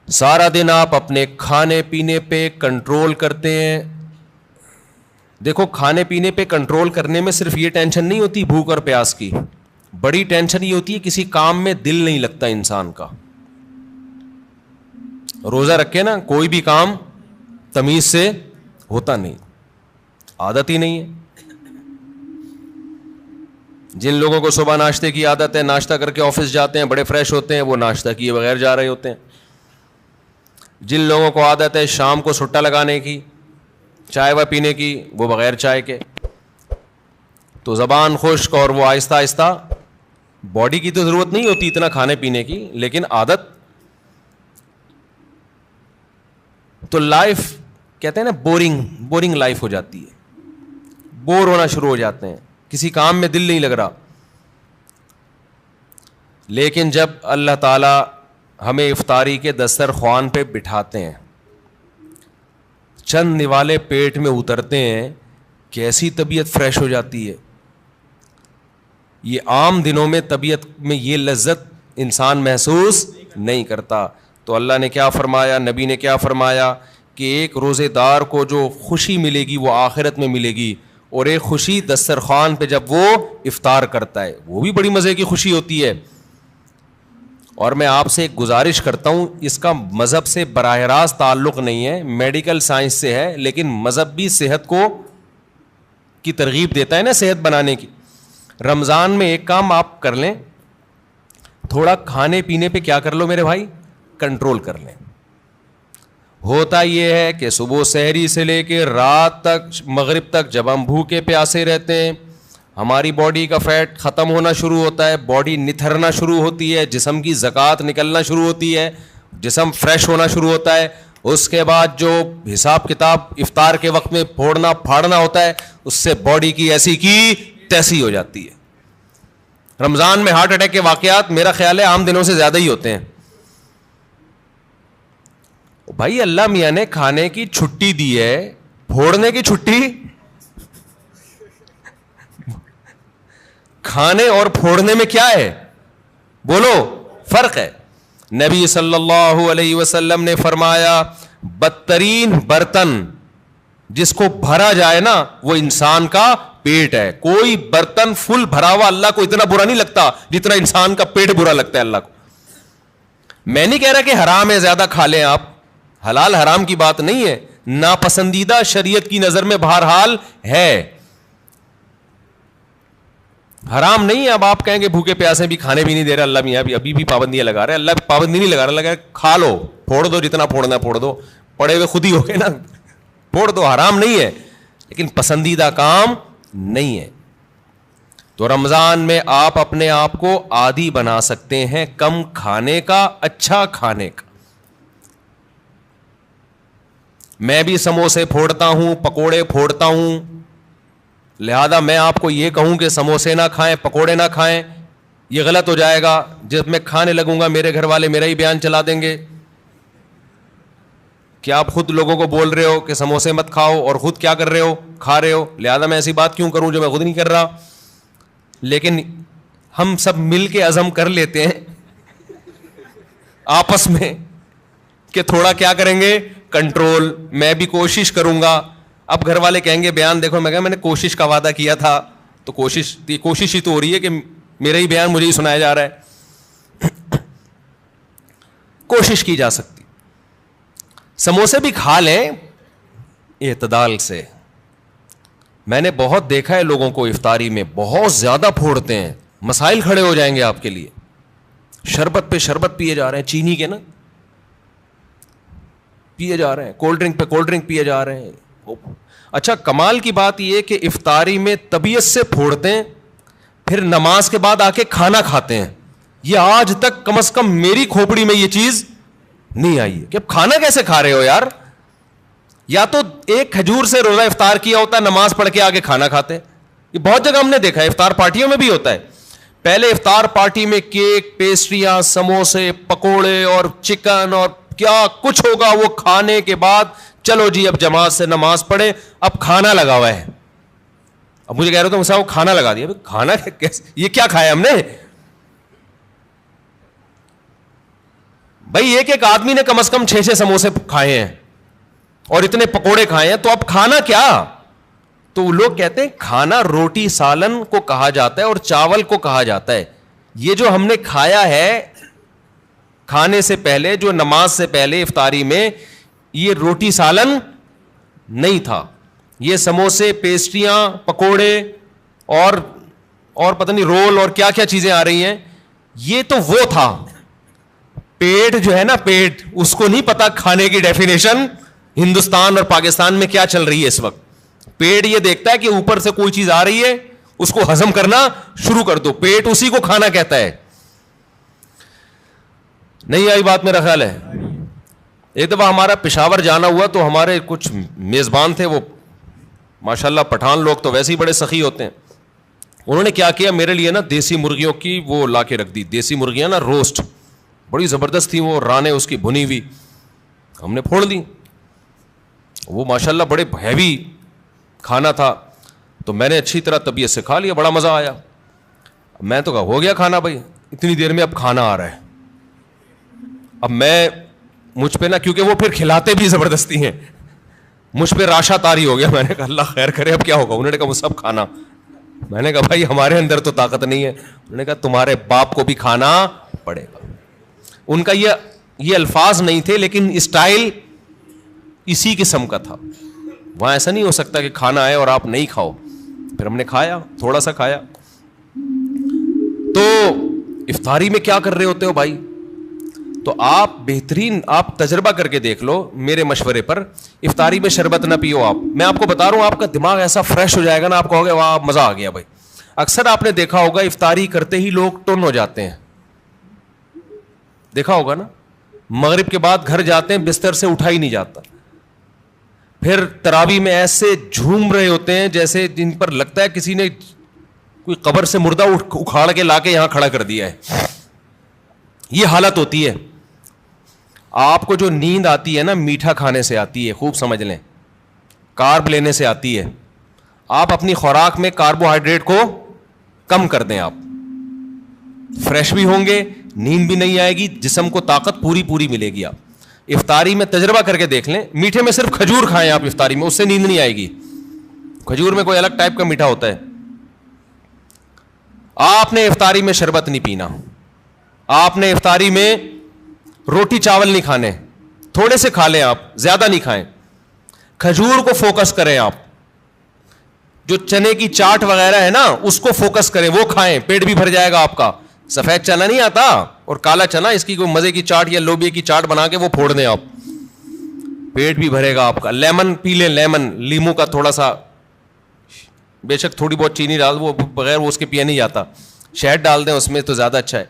سارا دن آپ اپنے کھانے پینے پہ کنٹرول کرتے ہیں. دیکھو کھانے پینے پہ کنٹرول کرنے میں صرف یہ ٹینشن نہیں ہوتی بھوک اور پیاس کی, بڑی ٹینشن یہ ہوتی ہے کسی کام میں دل نہیں لگتا انسان کا. روزہ رکھے نا کوئی بھی کام تمیز سے ہوتا نہیں, عادت ہی نہیں ہے. جن لوگوں کو صبح ناشتے کی عادت ہے, ناشتہ کر کے آفس جاتے ہیں, بڑے فریش ہوتے ہیں, وہ ناشتہ کیے بغیر جا رہے ہوتے ہیں. جن لوگوں کو عادت ہے شام کو سٹا لگانے کی, چائے و پینے کی, وہ بغیر چائے کے. تو زبان خشک اور وہ آہستہ آہستہ, باڈی کی تو ضرورت نہیں ہوتی اتنا کھانے پینے کی, لیکن عادت. تو لائف کہتے ہیں نا بورنگ لائف ہو جاتی ہے, بور ہونا شروع ہو جاتے ہیں, کسی کام میں دل نہیں لگ رہا. لیکن جب اللہ تعالیٰ ہمیں افطاری کے دسترخوان پہ بٹھاتے ہیں, چند نوالے پیٹ میں اترتے ہیں, کیسی طبیعت فریش ہو جاتی ہے. یہ عام دنوں میں طبیعت میں یہ لذت انسان محسوس نہیں کرتا. تو اللہ نے کیا فرمایا, نبی نے کیا فرمایا کہ ایک روزے دار کو جو خوشی ملے گی وہ آخرت میں ملے گی, اور ایک خوشی دسترخوان پہ جب وہ افطار کرتا ہے وہ بھی بڑی مزے کی خوشی ہوتی ہے. اور میں آپ سے ایک گزارش کرتا ہوں, اس کا مذہب سے براہ راست تعلق نہیں ہے, میڈیکل سائنس سے ہے, لیکن مذہب بھی صحت کو کی ترغیب دیتا ہے نا صحت بنانے کی. رمضان میں ایک کام آپ کر لیں, تھوڑا کھانے پینے پہ کیا کر لو میرے بھائی, کنٹرول کر لیں. ہوتا یہ ہے کہ صبح سحری سے لے کے رات تک مغرب تک جب ہم بھوکے پیاسے رہتے ہیں, ہماری باڈی کا فیٹ ختم ہونا شروع ہوتا ہے, باڈی نتھرنا شروع ہوتی ہے, جسم کی زکوٰۃ نکلنا شروع ہوتی ہے, جسم فریش ہونا شروع ہوتا ہے. اس کے بعد جو حساب کتاب افطار کے وقت میں پھوڑنا پھاڑنا ہوتا ہے, اس سے باڈی کی ایسی کی تیسی ہو جاتی ہے. رمضان میں ہارٹ اٹیک کے واقعات میرا خیال ہے عام دنوں سے زیادہ ہی ہوتے ہیں. بھائی اللہ میاں نے کھانے کی چھٹی دی ہے, پھوڑنے کی چھٹی, کھانے اور پھوڑنے میں کیا ہے بولو, فرق ہے. نبی صلی اللہ علیہ وسلم نے فرمایا بدترین برتن جس کو بھرا جائے نا وہ انسان کا پیٹ ہے. کوئی برتن فل بھرا ہوا اللہ کو اتنا برا نہیں لگتا جتنا انسان کا پیٹ برا لگتا ہے اللہ کو. میں نہیں کہہ رہا کہ حرام ہے زیادہ کھا لیں آپ, حلال حرام کی بات نہیں ہے, ناپسندیدہ شریعت کی نظر میں بہرحال ہے, حرام نہیں ہے. اب آپ کہیں گے بھوکے پیاسے بھی کھانے بھی نہیں دے رہے اللہ میاں, ابھی بھی پابندیاں لگا رہے ہیں. اللہ پابندی نہیں لگا رہا, لگا کھا لو, پھوڑ دو, جتنا پھوڑنا پھوڑ دو, پڑے ہوئے خود ہی ہو گئے نا, پھوڑ دو, حرام نہیں ہے. لیکن پسندیدہ کام نہیں ہے. تو رمضان میں آپ اپنے آپ کو عادی بنا سکتے ہیں کم کھانے کا, اچھا کھانے کا. میں بھی سموسے پھوڑتا ہوں, پکوڑے پھوڑتا ہوں, لہذا میں آپ کو یہ کہوں کہ سموسے نہ کھائیں, پکوڑے نہ کھائیں, یہ غلط ہو جائے گا. جب میں کھانے لگوں گا میرے گھر والے میرا ہی بیان چلا دیں گے کہ آپ خود لوگوں کو بول رہے ہو کہ سموسے مت کھاؤ اور خود کیا کر رہے ہو, کھا رہے ہو, لہذا میں ایسی بات کیوں کروں جو میں خود نہیں کر رہا. لیکن ہم سب مل کے عزم کر لیتے ہیں آپس میں کہ تھوڑا کیا کریں گے, کنٹرول. میں بھی کوشش کروں گا. اب گھر والے کہیں گے بیان دیکھو, میں کہا میں نے کوشش کا وعدہ کیا تھا, تو کوشش ہی تو ہو رہی ہے کہ میرا ہی بیان مجھے ہی سنایا جا رہا ہے. کوشش کی جا سکتی. سموسے بھی کھا لیں اعتدال سے. میں نے بہت دیکھا ہے لوگوں کو افطاری میں بہت زیادہ پھوڑتے ہیں, مسائل کھڑے ہو جائیں گے آپ کے لیے. شربت پہ شربت پیے جا رہے ہیں, چینی کے نا پیے جا رہے ہیں, کولڈ ڈرنک پہ کولڈ ڈرنک پیے جا رہے ہیں. اچھا کمال کی بات یہ کہ افطاری میں طبیعت سے پھوڑتے ہیں, پھر نماز کے بعد آ کے کھانا کھاتے ہیں. یہ آج تک کم از کم میری کھوپڑی میں یہ چیز نہیں آئی ہے کہ اب کھانا کیسے کھا رہے ہو یار. یا تو ایک کھجور سے روزہ افطار کیا ہوتا ہے, نماز پڑھ کے آگے کھانا کھاتے ہیں. یہ بہت جگہ ہم نے دیکھا ہے, افطار پارٹیوں میں بھی ہوتا ہے. پہلے افطار پارٹی میں کیک, پیسٹریاں, سموسے, پکوڑے اور چکن اور کیا کچھ ہوگا, وہ کھانے کے بعد چلو جی اب جماعت سے نماز پڑھے, اب کھانا لگا ہوا ہے. اب مجھے کہہ رہے تھے وہ کھانا لگا دیا. کھانا یہ کیا کھایا ہم نے بھائی؟ ایک آدمی نے کم از کم 6 سموسے کھائے ہیں اور اتنے پکوڑے کھائے ہیں, تو اب کھانا کیا؟ تو لوگ کہتے ہیں کھانا روٹی سالن کو کہا جاتا ہے اور چاول کو کہا جاتا ہے. یہ جو ہم نے کھایا ہے کھانے سے پہلے, جو نماز سے پہلے افطاری میں, یہ روٹی سالن نہیں تھا. یہ سموسے, پیسٹریاں, پکوڑے اور پتہ نہیں رول اور کیا کیا چیزیں آ رہی ہیں, یہ تو وہ تھا. پیٹ جو ہے نا, پیٹ, اس کو نہیں پتا کھانے کی ڈیفینیشن ہندوستان اور پاکستان میں کیا چل رہی ہے اس وقت. پیٹ یہ دیکھتا ہے کہ اوپر سے کوئی چیز آ رہی ہے, اس کو ہضم کرنا شروع کر دو. پیٹ اسی کو کھانا کہتا ہے. نہیں آئی بات میرا خیال ہے. ایک دفعہ ہمارا پشاور جانا ہوا تو ہمارے کچھ میزبان تھے, وہ ماشاءاللہ پٹھان لوگ تو ویسے ہی بڑے سخی ہوتے ہیں. انہوں نے کیا کیا, میرے لیے نا دیسی مرغیوں کی وہ لا کے رکھ دی. دیسی مرغیاں نا روسٹ, بڑی زبردست تھی وہ, رانے اس کی بھنی ہوئی. ہم نے پھوڑ دی. وہ ماشاءاللہ بڑے ہیوی کھانا تھا, تو میں نے اچھی طرح طبیعت سے کھا لیا, بڑا مزہ آیا. میں تو کہا ہو گیا کھانا بھائی, اتنی دیر میں اب کھانا آ رہا ہے. اب میں مجھ پہ نا, کیونکہ وہ پھر کھلاتے بھی زبردستی ہیں, مجھ پہ راشا تاری ہو گیا. میں نے کہا اللہ خیر کرے اب کیا ہوگا. انہوں نے کہا وہ سب کھانا. میں نے کہا بھائی ہمارے اندر تو طاقت نہیں ہے. انہوں نے کہا تمہارے باپ کو بھی کھانا پڑے گا. ان کا یہ الفاظ نہیں تھے, لیکن اسٹائل اسی قسم کا تھا. وہاں ایسا نہیں ہو سکتا کہ کھانا آئے اور آپ نہیں کھاؤ. پھر ہم نے کھایا, تھوڑا سا کھایا. تو افطاری میں کیا کر رہے ہوتے ہو بھائی؟ تو آپ بہترین, آپ تجربہ کر کے دیکھ لو میرے مشورے پر. افطاری میں شربت نہ پیو آپ. میں آپ کو بتا رہا ہوں, آپ کا دماغ ایسا فریش ہو جائے گا نا, آپ کہو گے واہ مزہ آ گیا بھائی. اکثر آپ نے دیکھا ہوگا افطاری کرتے ہی لوگ ٹن ہو جاتے ہیں, دیکھا ہوگا نا. مغرب کے بعد گھر جاتے ہیں, بستر سے اٹھا ہی نہیں جاتا. پھر تراویح میں ایسے جھوم رہے ہوتے ہیں جیسے جن پر لگتا ہے کسی نے کوئی قبر سے مردہ اکھاڑ کے لا کے یہاں کھڑا کر دیا ہے. یہ حالت ہوتی ہے. آپ کو جو نیند آتی ہے نا, میٹھا کھانے سے آتی ہے, خوب سمجھ لیں, کارب لینے سے آتی ہے. آپ اپنی خوراک میں کاربوہائیڈریٹ کو کم کر دیں, آپ فریش بھی ہوں گے, نیند بھی نہیں آئے گی, جسم کو طاقت پوری ملے گی. آپ افطاری میں تجربہ کر کے دیکھ لیں, میٹھے میں صرف کھجور کھائیں آپ افطاری میں, اس سے نیند نہیں آئے گی. کھجور میں کوئی الگ ٹائپ کا میٹھا ہوتا ہے. آپ نے افطاری میں شربت نہیں پینا, آپ نے افطاری میں روٹی چاول نہیں کھانے, تھوڑے سے کھا لیں آپ, زیادہ نہیں کھائیں. کھجور کو فوکس کریں آپ, جو چنے کی چاٹ وغیرہ ہے نا اس کو فوکس کریں, وہ کھائیں, پیٹ بھی بھر جائے گا آپ کا. سفید چنا نہیں آتا اور کالا چنا, اس کی کوئی مزے کی چاٹ یا لوبیا کی چاٹ بنا کے وہ پھوڑ دیں آپ, پیٹ بھی بھرے گا آپ کا. لیمن پی لیں, لیمن, لیمو کا تھوڑا سا بے شک تھوڑی بہت چینی ڈال، وہ بغیر وہ اس کے پیا نہیں جاتا، شہد ڈال دیں اس میں تو زیادہ اچھا ہے،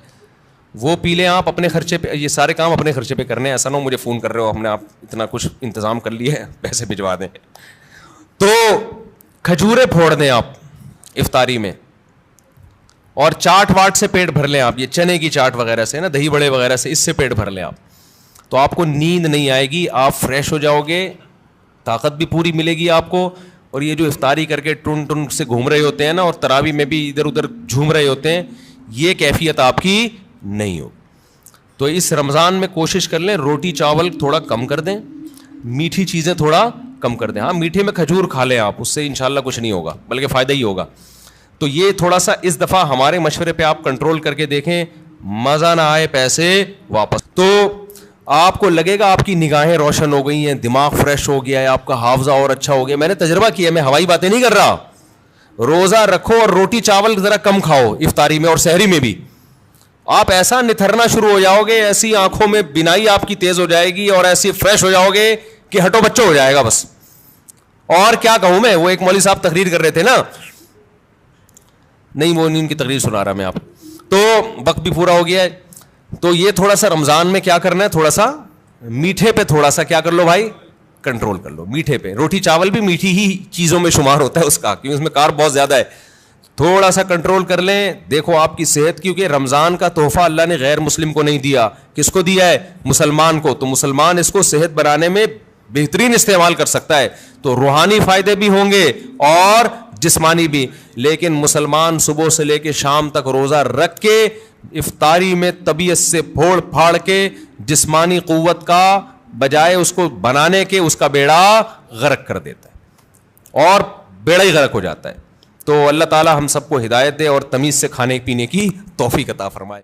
وہ پی لیں آپ اپنے خرچے پہ. یہ سارے کام اپنے خرچے پہ کرنے ہیں، ایسا نہ ہو مجھے فون کر رہے ہو ہم نے آپ اتنا کچھ انتظام کر لیا ہے پیسے بھجوا دیں. تو کھجوریں پھوڑ دیں آپ افطاری میں، اور چاٹ واٹ سے پیٹ بھر لیں آپ، یہ چنے کی چاٹ وغیرہ سے نا، دہی بڑے وغیرہ سے، اس سے پیٹ بھر لیں آپ، تو آپ کو نیند نہیں آئے گی، آپ فریش ہو جاؤ گے، طاقت بھی پوری ملے گی آپ کو. اور یہ جو افطاری کر کے ٹن ٹن سے گھوم رہے ہوتے ہیں نا، اور تراوی میں بھی ادھر ادھر جھوم رہے ہوتے ہیں، یہ کیفیت آپ کی نہیں ہو. تو اس رمضان میں کوشش کر لیں روٹی چاول تھوڑا کم کر دیں، میٹھی چیزیں تھوڑا کم کر دیں. ہاں میٹھے میں کھجور کھا لیں آپ، اس سے انشاءاللہ کچھ نہیں ہوگا بلکہ فائدہ ہی ہوگا. تو یہ تھوڑا سا اس دفعہ ہمارے مشورے پہ آپ کنٹرول کر کے دیکھیں، مزہ نہ آئے پیسے واپس. تو آپ کو لگے گا آپ کی نگاہیں روشن ہو گئی ہیں، دماغ فریش ہو گیا ہے، آپ کا حافظہ اور اچھا ہو گیا. میں نے تجربہ کیا، میں ہوائی باتیں نہیں کر رہا. روزہ رکھو اور روٹی چاول ذرا کم کھاؤ افطاری میں اور سحری میں بھی، آپ ایسا نتھرنا شروع ہو جاؤ گے، ایسی آنکھوں میں بینائی آپ کی تیز ہو جائے گی اور ایسی فریش ہو جاؤ گے کہ ہٹو بچوں ہو جائے گا بس. اور کیا کہوں میں، وہ ایک مولوی صاحب تقریر کر رہے تھے نا، نہیں وہ نہیں ان کی تقریر سنا رہا میں آپ، تو وقت بھی پورا ہو گیا ہے. تو یہ تھوڑا سا رمضان میں کیا کرنا ہے، تھوڑا سا میٹھے پہ تھوڑا سا کیا کر لو بھائی، کنٹرول کر لو. میٹھے پہ روٹی چاول بھی میٹھی ہی چیزوں میں شمار ہوتا ہے اس کا، کیونکہ اس میں کارب بہت زیادہ ہے. تھوڑا سا کنٹرول کر لیں. دیکھو آپ کی صحت، کیونکہ رمضان کا تحفہ اللہ نے غیر مسلم کو نہیں دیا، کس کو دیا ہے، مسلمان کو. تو مسلمان اس کو صحت بنانے میں بہترین استعمال کر سکتا ہے، تو روحانی فائدے بھی ہوں گے اور جسمانی بھی. لیکن مسلمان صبح سے لے کے شام تک روزہ رکھ کے افطاری میں طبیعت سے پھوڑ پھاڑ کے جسمانی قوت کا بجائے اس کو بنانے کے اس کا بیڑا غرق کر دیتا ہے، اور بیڑا ہی غرق ہو جاتا ہے. تو اللہ تعالی ہم سب کو ہدایت دے اور تمیز سے کھانے پینے کی توفیق عطا فرمائے.